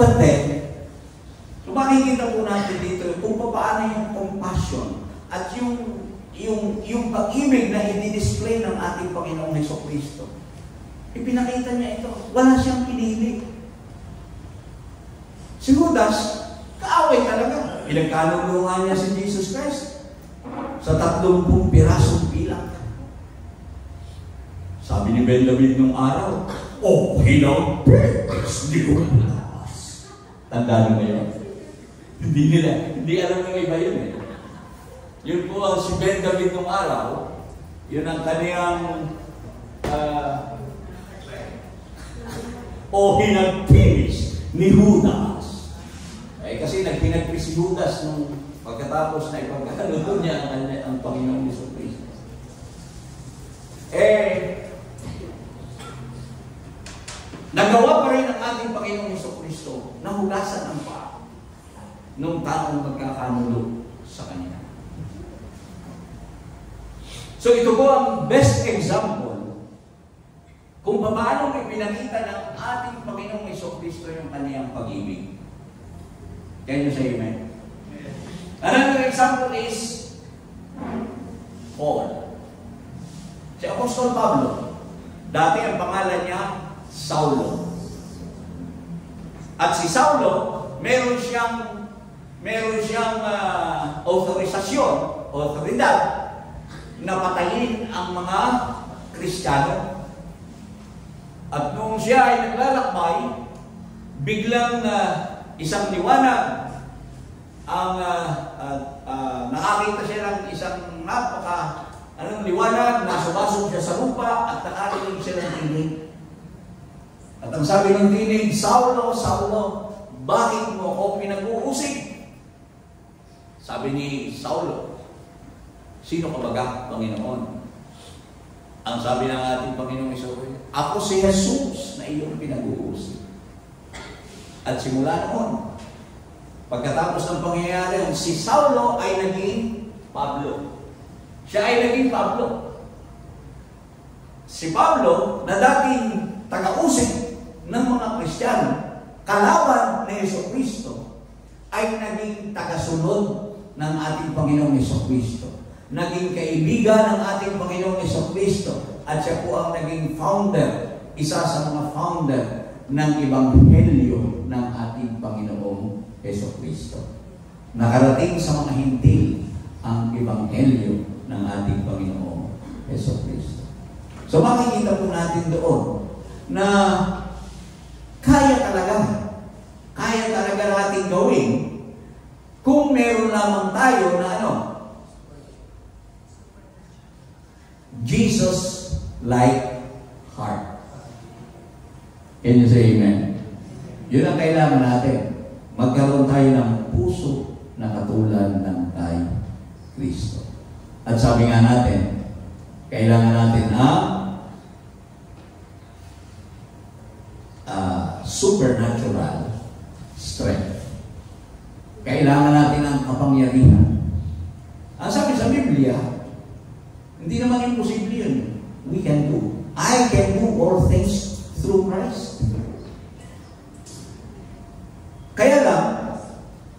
But then, so makikita po natin dito kung paano yung compassion at yung pag-ibig na i-display ng ating Panginoong Jesucristo. Ipinakita niya ito. Wala siyang pinili. Si Judas, kaaway talaga. Pinagkalulungan niya si Jesus Christ sa 30 pirasong pilak. Sabi ni Benjamin nung araw, hinabes ni Judas. Tandaan mo yun? Hindi alam ng iba yun eh. Yun po ang si Benjamin nung araw, yun ang kaniyang hinagpis ni Judas. Kasi nagpinagpis si Judas nung pagkatapos na ipagkakaluto niya ang Panginoong Jesucristo. Nagawa pa rin ang ating Panginoong Jesucristo na hugasan ang paa nung taong magkakanulo sa Kanya. So ito po ang best example kung paano ipinakita ng ating Panginoong Jesucristo yung Kanyang pag-ibig. Can you say amen? Another example is Paul. Si Apostol Pablo, dati ang pangalan niya Saulo. At si Saulo, meron siyang otoridad na patayin ang mga Kristiyano. At nung siya ay naglalakbay, biglang isang liwanag ang nakakita siya ng isang liwanag, nasubasog siya sa lupa at nakarinig siya ng tinig. At ang sabi ng tinig, Saulo, Saulo, bakit mo ako pinag-uusig? Sabi ni Saulo, sino ka baga, Panginoon? Ang sabi ng ating Panginoong Jesucristo, ako si Jesus na iyong pinag-uusig. At simula noon, pagkatapos ng pangyayari, si Saulo ay naging Pablo. Siya ay naging Pablo. Si Pablo, na dating taga-usig ng mga Kristiyano, kalaban ni Jesucristo, ay naging tagasunod ng ating Panginoong Jesucristo. Naging kaibigan ng ating Panginoong Jesucristo. At siya po ang naging founder, isa sa mga founder ng Ebanghelyo ng ating Panginoong Jesucristo. Nakarating sa mga hintil ang Ebanghelyo ng ating Panginoong Jesucristo. So makikita po natin doon na kaya talaga natin gawin kung meron lamang tayo na Jesus-like heart. Can you say amen? Yun ang kailangan natin. Magkaroon tayo ng puso na katulad ng kay Kristo. At sabi nga natin, kailangan natin ang supernatural strength. Kailangan natin ang kapangyarihan. Ang sabi sa Biblia, hindi naman imposible yun. We can do. I can do all things through Christ. Kaya lang,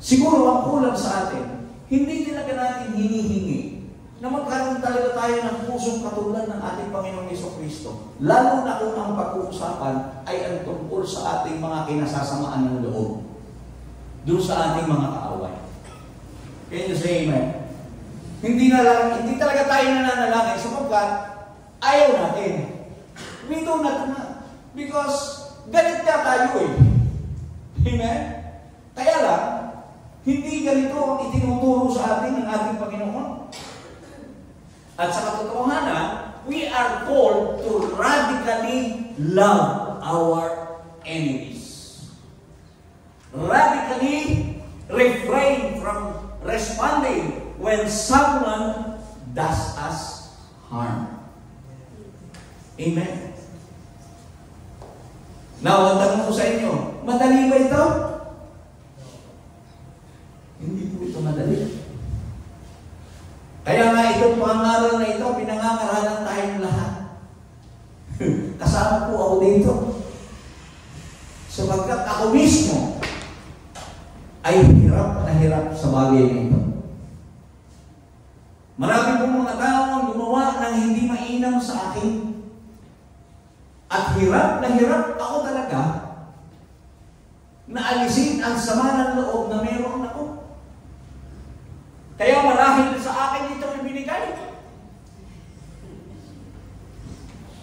siguro ang kulang sa atin, hindi talaga natin hinihingi na magkaroon talaga tayo ng pusong katulad ng ating Panginoong Jesucristo. Lalo na kung ang pag-uusapan ay ang tungkol sa ating mga kinasasamaan ng loob. Doon sa ating mga kaaway. Can you say amen? Hindi talaga tayo nananalangin sapagkat ayaw natin. We do not na. Because galit na tayo eh. Amen? Kaya lang, hindi ganito ang itinuturo sa atin ng ating Panginoon. At sa katotohanan, we are called to radically love our enemies. Radically refrain from responding when someone does us harm. Amen. Now, ang tanong ko sa inyo, madali ba ito? Hindi po ito madali. Kaya nga itong pangaral na ito, pinangangaralan tayong lahat. Kasama po ako dito. Sapagkat ako mismo ay hirap na hirap sa bagay na ito. Marami pong mga tao ang gumawa ng hindi mainam sa akin. At hirap na hirap ako talaga na alisin ang sama ng loob na meron ako. Kaya marahil sa akin ito ibinigay.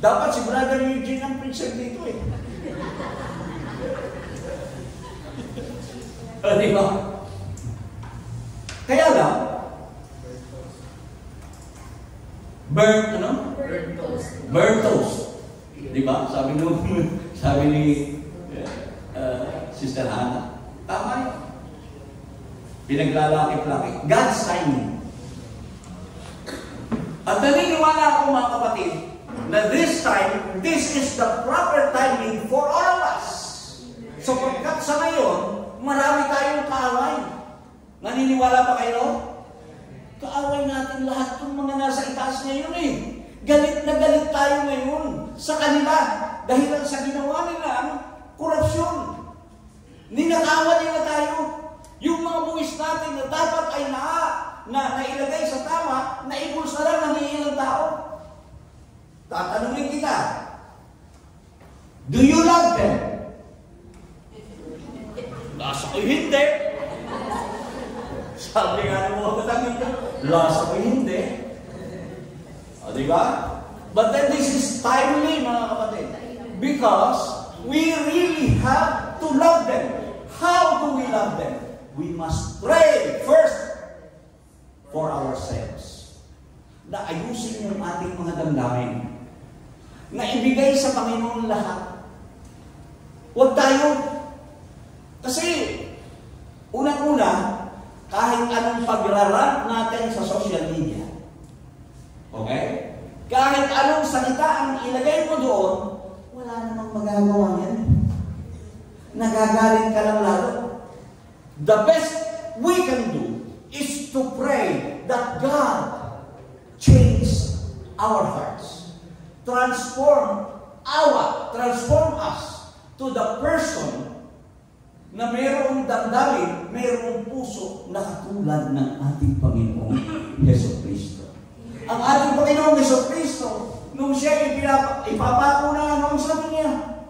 Dapat si Brother Eugene ang preacher dito eh. Di ba? Kaya lang, burnt toast. Di ba? Sabi ni Sister Hannah. Tama yun. Pinaglalakip-lakip. God's timing. At naniniwala ako mga kapatid, na this time, this is the proper timing for all of us. So pagkat sa ngayon, marami tayong kaaway. Naniniwala pa kayo? Kaaway natin lahat ng mga nasa itaas ngayon eh. Galit na galit tayo ngayon sa kanila dahil sa ginawa nila ang korupsyon. Ninakawan nila tayo. Yung mga buwis natin na dapat ay nailagay sa tama, naibulsa lang ng ilang tao. Tatanungin kita, do you love them? Lasa ko hindi. Sabi nga ng mga katangin ko, lasa ko hindi. O, diba? But then this is timely, mga kapatid. Because we really have to love them. How do we love them? We must pray first for ourselves. Na ayusin yung ating mga damdamin. Na ibigay sa Panginoon lahat. Huwag tayo. Kasi, unang-una, kahit anong pagrarant natin sa social media, okay? Kahit anong salita ang ilagay mo doon, wala namang magagawa yan. Nagagalit ka lang lalo. The best we can do is to pray that God change our hearts. Transform us to the person na mayroong damdamin, mayroong puso na katulad ng ating Panginoong Yesu Cristo. Ang ating Panginoong Yesu Cristo, nung siya ipapako na, anong sabi niya?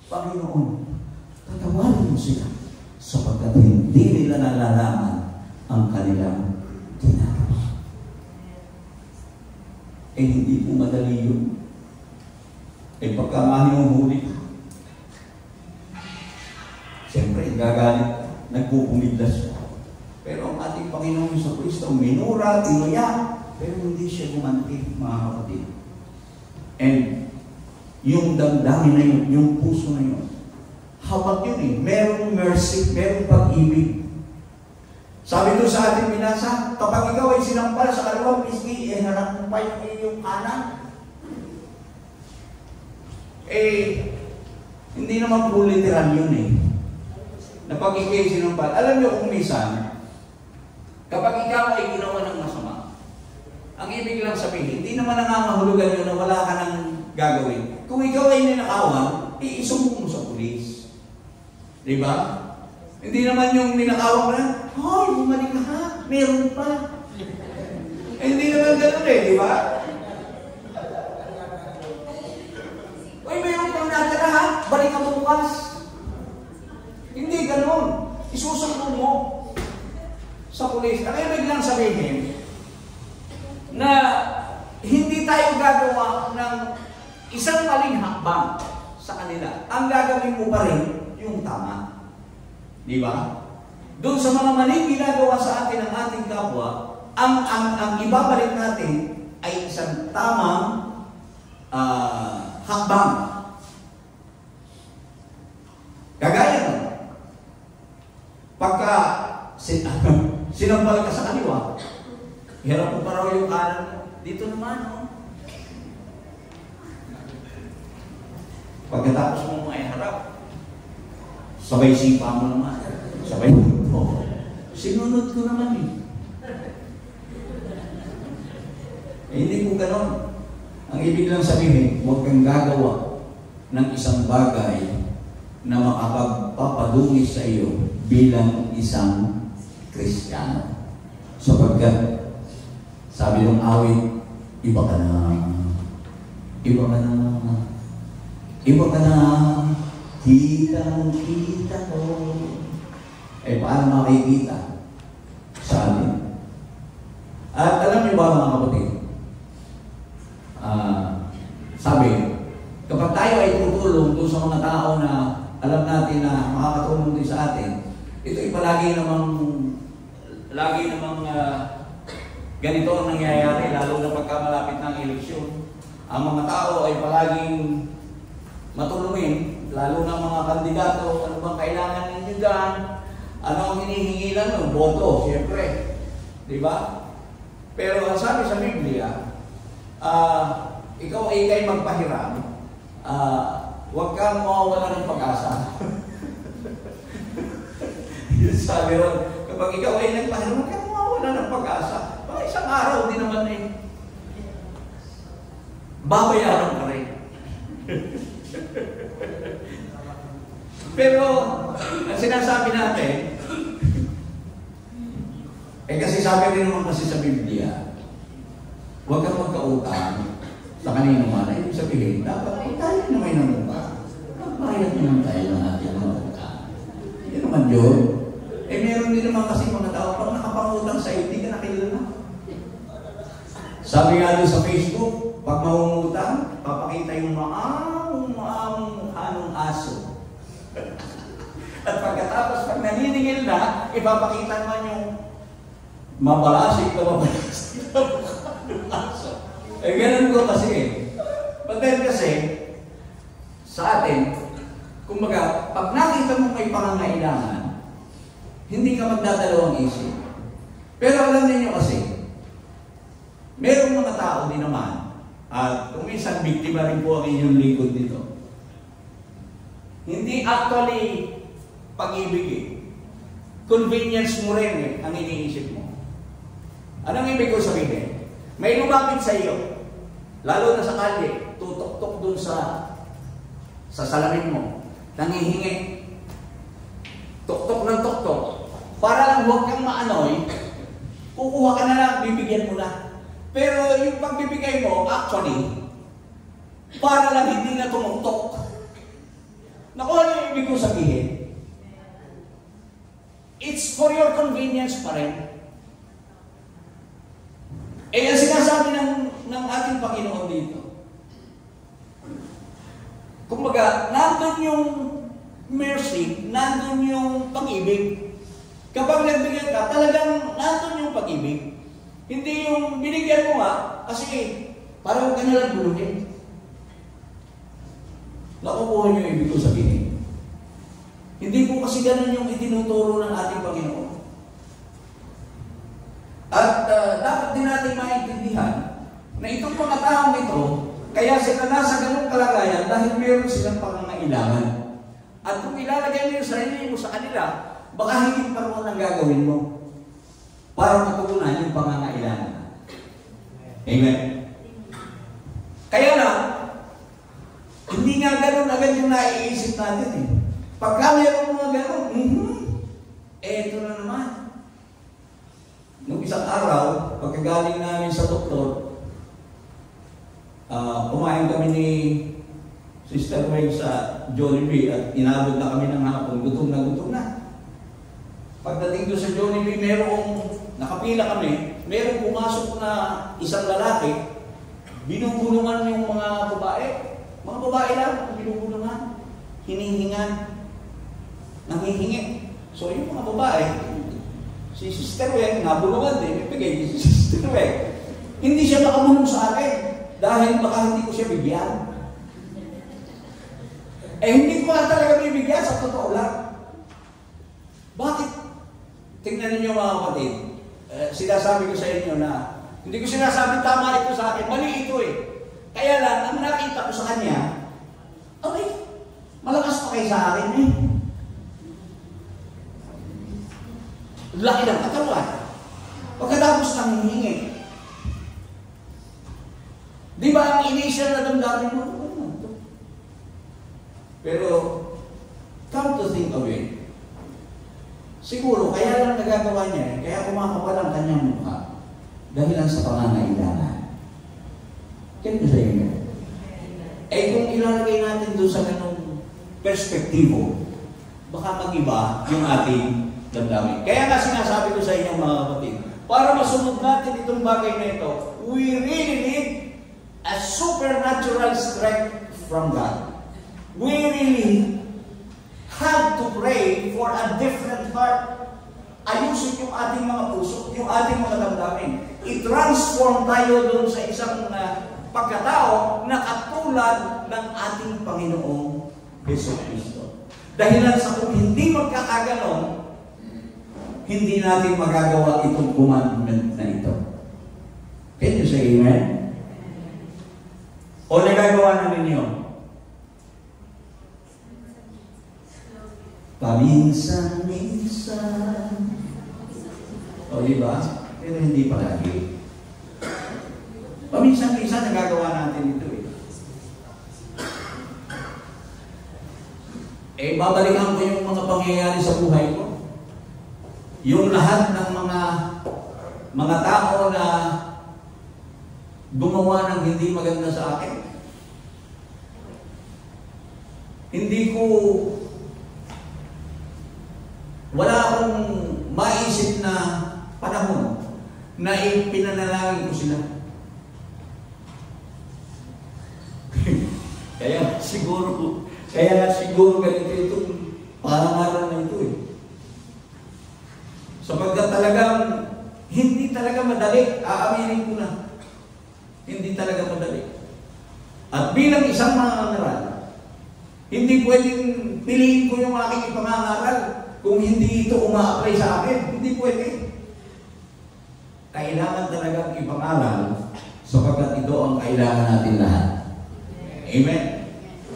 Panginoon, tatawarin mo sila sapagkat hindi nila nalalaman ang kanilang ginagawa. Hindi po madali yun. Pagka mahinuhuli ka, siyempre, gagalit, nagpupumiglas siya. Pero ang ating Panginoong Jesucristo, minura, tinuya, pero hindi siya gumanti, mga kapatid. And yung damdamin na yun, yung puso na yun, habang yun merong mercy, merong pag-ibig. Sabi doon sa ating binasa, kapag ikaw ay sinampal sa kaliwang pisngi, harap mo pa yung iyong kanan. Hindi naman po literal yun na pag ikaw ay sinampal. Alam niyo kung minsan, kapag ikaw ay ginawa ng masama, ang ibig lang sabihin, hindi naman nangangahulugan yun na wala ka nang gagawin. Kung ikaw ay ninakawan, iisumbong mo sa pulis. Diba? Hindi naman yung ninakawan mo na, hoy, bumalik ka ha, meron pa. Hindi naman ganun diba? Uy, meron pang natira ha, balik ka bukas. Hindi ganun. Isusumbong mo sa pulis. Ang ibig lang sabihin na hindi tayo gagawa ng isang maling hakbang sa kanila. Ang gagawin mo pa rin yung tama. Di ba? Doon sa mga maling ginagawa sa atin ng ating kapwa, ang ibabalik natin ay isang tamang hakbang. Kagaya nun, pagka sinampal ka sa kaliwa, hirap mo pa raw yung kanan mo. Dito naman, pagkatapos mo ay harap, sabay sipa mo naman. Sabay mo. Sinunod ko naman hindi po ganon. Ang ibig lang sabihin, huwag kang gagawa ng isang bagay na makapagpapadungis sa iyo bilang isang Kristiyano. Sapagkat, sabi ng awit, iba ka na, iba ka na, iba ka na, kita ko. Eh, paano makikita sa atin? At alam niyo ba mga kapatid, sabi, kapag tayo ay tutulong doon sa mga tao na alam natin na makakatulong din sa atin, ito ay palagi namang ganito ang nangyayari, lalo na pagka malapit ng eleksyon. Ang mga tao ay palaging matulungin, lalo na mga kandidato, ano bang kailangan ninyo dyan? Ano ang hinihingi lang? Boto, siyempre. Di ba? Pero ang sabi sa Biblia, ikaw ay ikay magpahiram, huwag kang mawawala ng pag-asa. Sabi ron, kapag ikaw ay nagpahiram, huwag kang mawawala ng pag-asa. Baka isang araw din naman eh, babayaran ka rin. Pero, ang sinasabi natin, kasi sabi rin naman kasi sa Biblia, huwag kang magkautang sa kanino man. Ay, ibig sabihin, dapat tayo na may namutang. Magbayad naman tayo ng ating mga utang. Yun naman yun. Eh, meron din naman kasi mga tao, pag nakapangutang sa hindi ka nakilala. Sabi nga doon sa Facebook, pag mangungutang, papakita yung maamong anong aso. At pagkatapos, pag naniningil na, ipapakita naman yung mabalasik na mabalasik na anong aso. Eh, ganun ko kasi eh. But then kasi, sa atin, kumbaga, pag nakita mo may pangangailangan, hindi ka magdadalawang isip. Pero alam niyo kasi, merong mga tao din naman, at kung minsan biktima rin po ang inyong lingkod dito. Hindi actually pag-ibig eh. Convenience mo rin eh, ang iniisip mo. Anong ibig ko sabihin? May lumapit sa iyo, lalo na sa kalye, tutok-tok dun sa salamin mo, nangihingi. Tok-tok ng tok-tok. Para lang huwag kang maanoy, kukuha ka na lang, bibigyan mo na. Pero yung pagbibigay mo, actually, para lang hindi na tumutok. Naku, ano yung ibig ko sabihin? It's for your convenience pa rin. Eh, ang sinasabi ng ating Panginoon dito, kumbaga, nandun yung mercy, nandun yung pag-ibig. Kapag nagbigay ka, talagang nandun yung pag-ibig. Hindi yung binigyan mo nga, kasi parang ka nalang buluhin. Nakukuha niyo yung ibig ko sabihin. Hindi po kasi ganun yung itinuturo ng ating Panginoon. At dapat din natin maintindihan na itong mga taong ito, kaya sila nasa ganung kalagayan dahil meron silang pangangailangan. At kung ilalagay mo yung sarili mo sa kanila, baka hindi pa rin ang gagawin mo para matugunan yung pangangailangan. Amen? Kaya na, hindi nga ganun agad yung naiisip natin eh. Pagka meron mga ganun, eto na naman. Nung isang araw, pagkagaling namin sa doktor, kumain kami ni Sister Meg sa Jollibee at inabot na kami ng hapon, gutom na. Pagdating doon sa Jollibee, nakapila kami, merong pumasok na isang lalaki, binubulungan yung mga babae. Mga babae lang, binubulungan, hinihingan, nanghihingi. So yung mga babae, si Sister Meg, nabulungan din, ibigay si Sister Meg. Hindi siya makabulong sa akin dahil baka hindi ko siya bigyan. Eh hindi ko talaga bibigyan, sa totoo lang. Bakit? Tingnan ninyo mga kapatid, sinasabi ko sa inyo na hindi ko sinasabi tama ito sa akin, mali ito eh. Kaya lang, ang nakita ko sa kanya, okay, malakas pa kayo sa akin eh. Laki ng katawan. Pagkatapos nang hihingi. Di ba ang initial na damdamin mo? Pero, come to think of it, siguro, kaya lang nagagawa niya, kaya kumakapal ang kanyang mukha, dahil lang sa pangangailangan. Kaya ko sa inyo. Eh kung ilalagay natin doon sa ganung perspektibo, baka mag-iba yung ating damdamin. Kaya nga sinasabi ko sa inyo mga kapatid, para masunod natin itong bagay na ito, we really need a supernatural strength from God. We really have to pray for a different heart. Ayusin yung ating mga puso, yung ating mga damdamin. I-transform tayo doon sa isang pagkatao na katulad ng ating Panginoong Jesucristo. Dahil sa kung hindi magkakaganon, hindi natin magagawa itong commandment na ito. Can you say amen? O nagagawa na ninyo? Paminsan-minsan. O diba? Pero hindi palagi. Paminsan-minsan nagagawa natin ito eh. Eh, babalikan ko yung mga pangyayari sa buhay ko. Yung lahat ng mga tao na gumawa ng hindi maganda sa akin. Wala akong maisip na panahon na ipinanalangin ko sila. Kaya siguro ganito itong parangalan na ito eh. Sapagkat talagang hindi talaga madali, aaminin ko na. Hindi talaga madali. At bilang isang mangangaral, hindi pwedeng piliin ko yung aking ipangangaral kung hindi ito uma-apply sa akin. Hindi pwede. Kailangan talagang ipangaral sapagkat ito ang kailangan natin lahat. Amen.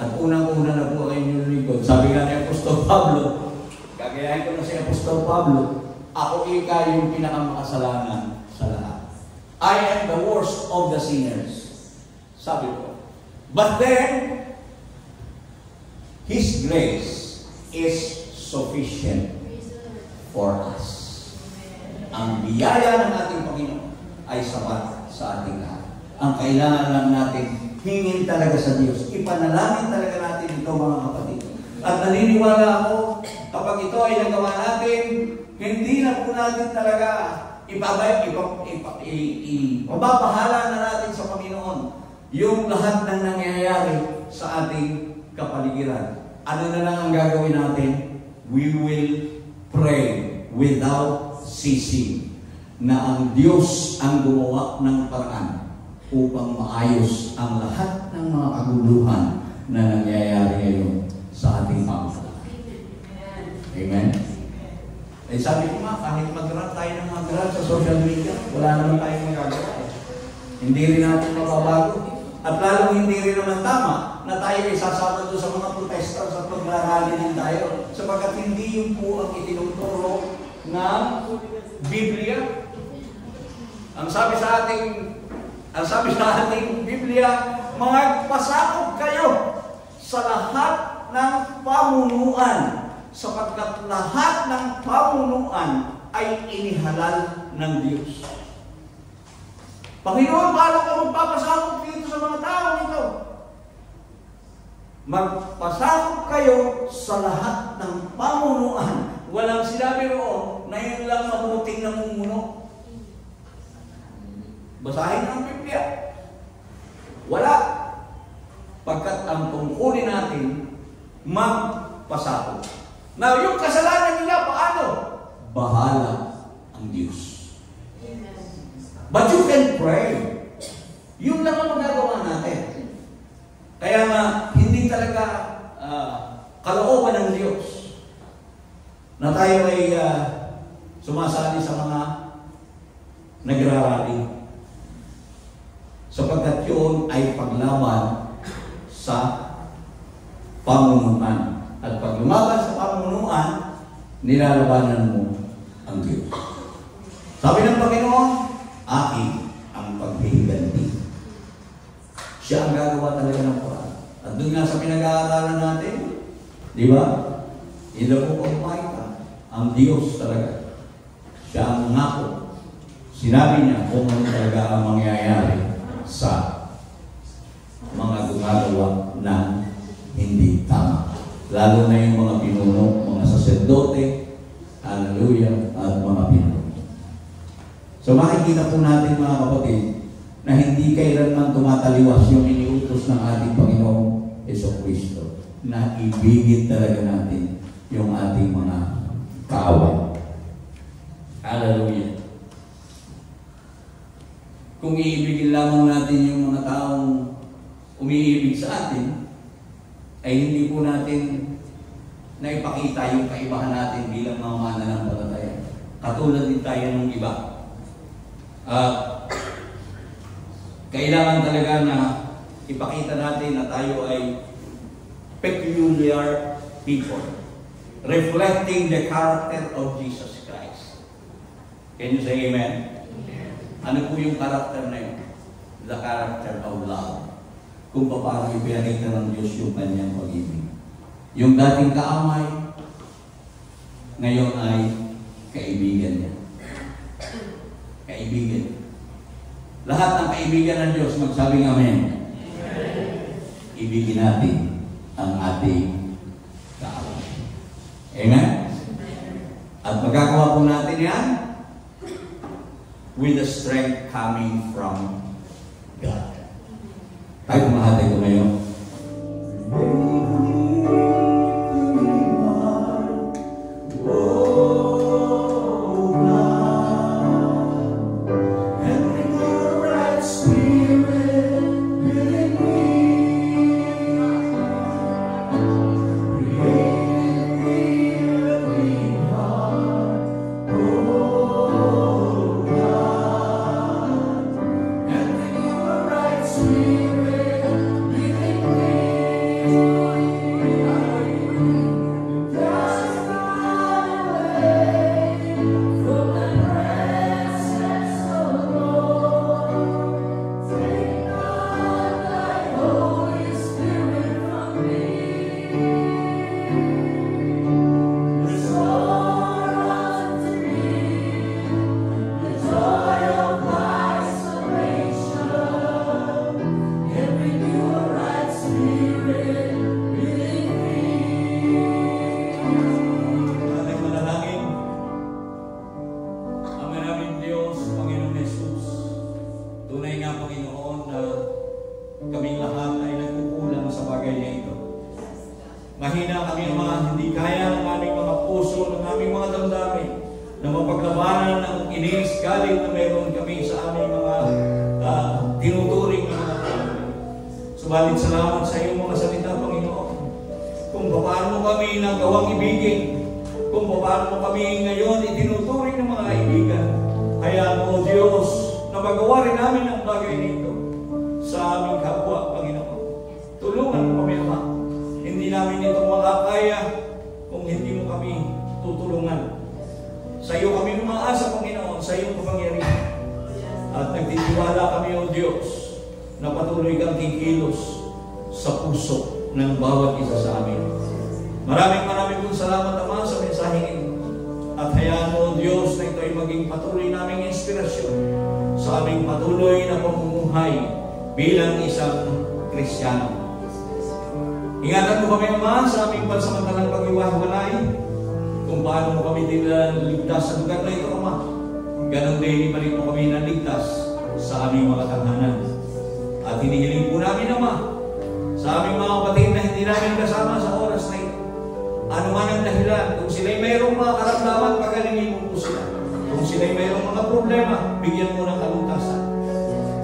At unang-una na po ang inyong lingkod. Sabi nga ni Apostol Pablo, kagayahin ko na si Apostol Pablo, ako ika yung pinakamakasalanan sa lahat. I am the worst of the sinners. Sabi ko. But then, His grace is sufficient for us. Ang biyaya ng ating Panginoon ay sapat sa ating lahat. Ang kailangan lang natin, hingin talaga sa Diyos. Ipanalangin talaga natin ito mga kapatid. At naniniwala ako, kapag ito ay nagawa natin, hindi na po natin talaga ipababahala na natin sa Panginoon yung lahat ng nangyayari sa ating kapaligiran. Ano na lang ang gagawin natin? We will pray without ceasing na ang Diyos ang gumawa ng paraan upang maayos ang lahat ng mga kaguluhan na nangyayari ngayon sa ating pamilya. Amen? Eh sabi ko nga, kahit mag-run tayo ng mag-run sa social media, wala naman tayong magagawa. Hindi rin natin mababago. At lalong hindi rin naman tama na tayo ay sasama doon sa mga protesta sa pagrarally din tayo. Sapagkat hindi yung po ang itinuturo ng Biblia. Ang sabi sa ating Biblia, magpasakop kayo sa lahat ng pamunuan, sapagkat lahat ng pamunuan ay inihalal ng Diyos. Panginoon, paano ka magpapasakop dito sa mga tao ito? Magpasakop kayo sa lahat ng pamunuan. Walang sinabi roon na yun lang mabuting namumuno. Basahin ang Biblia. Wala. Pagkat ang tungkulin natin, magpasakop. Now, yung kasalanan nila, paano? Bahala ang Diyos. But you can pray. Yun lang ang magagawa natin. Kaya nga, hindi talaga kalooban ng Diyos na tayo ay sumasali sa mga nagrarally. Sapagkat yun ay paglaban sa pamunuan. At pag lumaban sa pamunuan, nilalabanan mo ang Diyos. Sabi ng Panginoon, akin ang paghihiganti. Siya ang gagawa talaga ng paraan. At doon nga sa pinag-aaralan natin, di ba? In the book of Micah, ang Diyos talaga, siya ang ngako. Sinabi niya kung ano talaga ang mangyayari sa mga gumagawa ng hindi tama. Lalo na yung mga pinuno, mga saserdote, hallelujah, at mga pinuno. So makikita po natin mga kapatid, na hindi kailanman tumataliwas yung iniutos ng ating Panginoong Jesucristo, na ibigin talaga natin yung ating mga kaaway. Hallelujah. Kung iibigin lamang natin yung mga taong umiibig sa atin, ay hindi po natin naipakita yung kaibahan natin bilang mga mananampalataya. Katulad din tayo ng iba. Kailangan talaga na ipakita natin na tayo ay peculiar people, reflecting the character of Jesus Christ. Can you say amen? Ano po yung character na yun? The character of love. Kung paano ipinakita ng Diyos yung kanyang pag-ibig. Yung dating kaamay, ngayon ay kaibigan niya. Kaibigan. Lahat ng kaibigan ng Diyos, magsabing amen. Ibigin natin ang ating kaaway. Amen? At magagawa po natin yan with the strength coming from God. Tayo kumahati ko ngayon. Mahina kami naman, hindi kaya ng aming mga puso, ng aming mga damdamin na mapaglabanan ang inis galing na meron kami sa aming mga tinuturing na mga tao. Subalit salamat sa iyong mga salita, Panginoon. Kung paano mo kami nagawang ibigin, kung paano mo kami ngayon itinuturing ng mga kaibigan, hayaan mo, Diyos, na magawa rin namin ang bagay nito sa aming kapwa, Panginoon. Tulungan mo kami, Ama. Hindi namin ito makakaya kung hindi mo kami tutulungan. Sa iyo kami umaasa, Panginoon, sa iyong kapangyarihan. At nagtitiwala kami, O Diyos, na patuloy kang kikilos sa puso ng bawat isa sa amin. Maraming pong salamat, Ama, sa mensaheng ito. At hayaan mo, O Diyos, na ito ay maging patuloy naming inspirasyon sa aming patuloy na pamumuhay bilang isang Kristiyano. Ingatan mo kami, Ama, sa aming pansamantalang pag-iwahiwalay, kung paano mo kami ligtas sa lugar na ito, Ama. Ganon din, ibalik mo kami na ligtas sa aming mga tahanan. At hinihiling po namin, Ama, sa aming mga kapatid na hindi namin kasama sa oras na ito. Ano man ang dahilan, kung sila'y mayroong mga karamdaman, pagalingin mo po sila. Kung sila'y mayroong mga problema, bigyan mo ng kalutasan.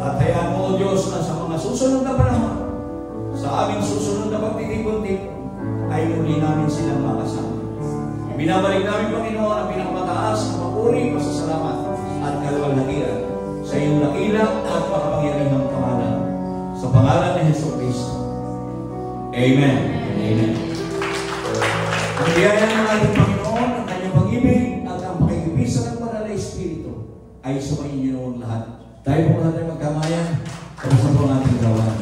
At hayaan mo, O Diyos, na sa mga susunod na panahon, sa aming susunod na pagtitipon-tipon, ay muli namin silang makasama. Binabalik namin, Panginoon, ang pinakamataas na papuri, pasasalamat at kalwalhatian sa iyong dakila at makapangyarihang pangalan. Sa pangalan ni Jesucristo. Amen. Amen. Ang biyaya ng ating Panginoon, ang kanyang pag-ibig at ang pakikibisa ng Banal na Espiritu ay sumayin niyo noon lahat. Tayo po lahat ay magkamayan. Tapos na po ang ating gawain.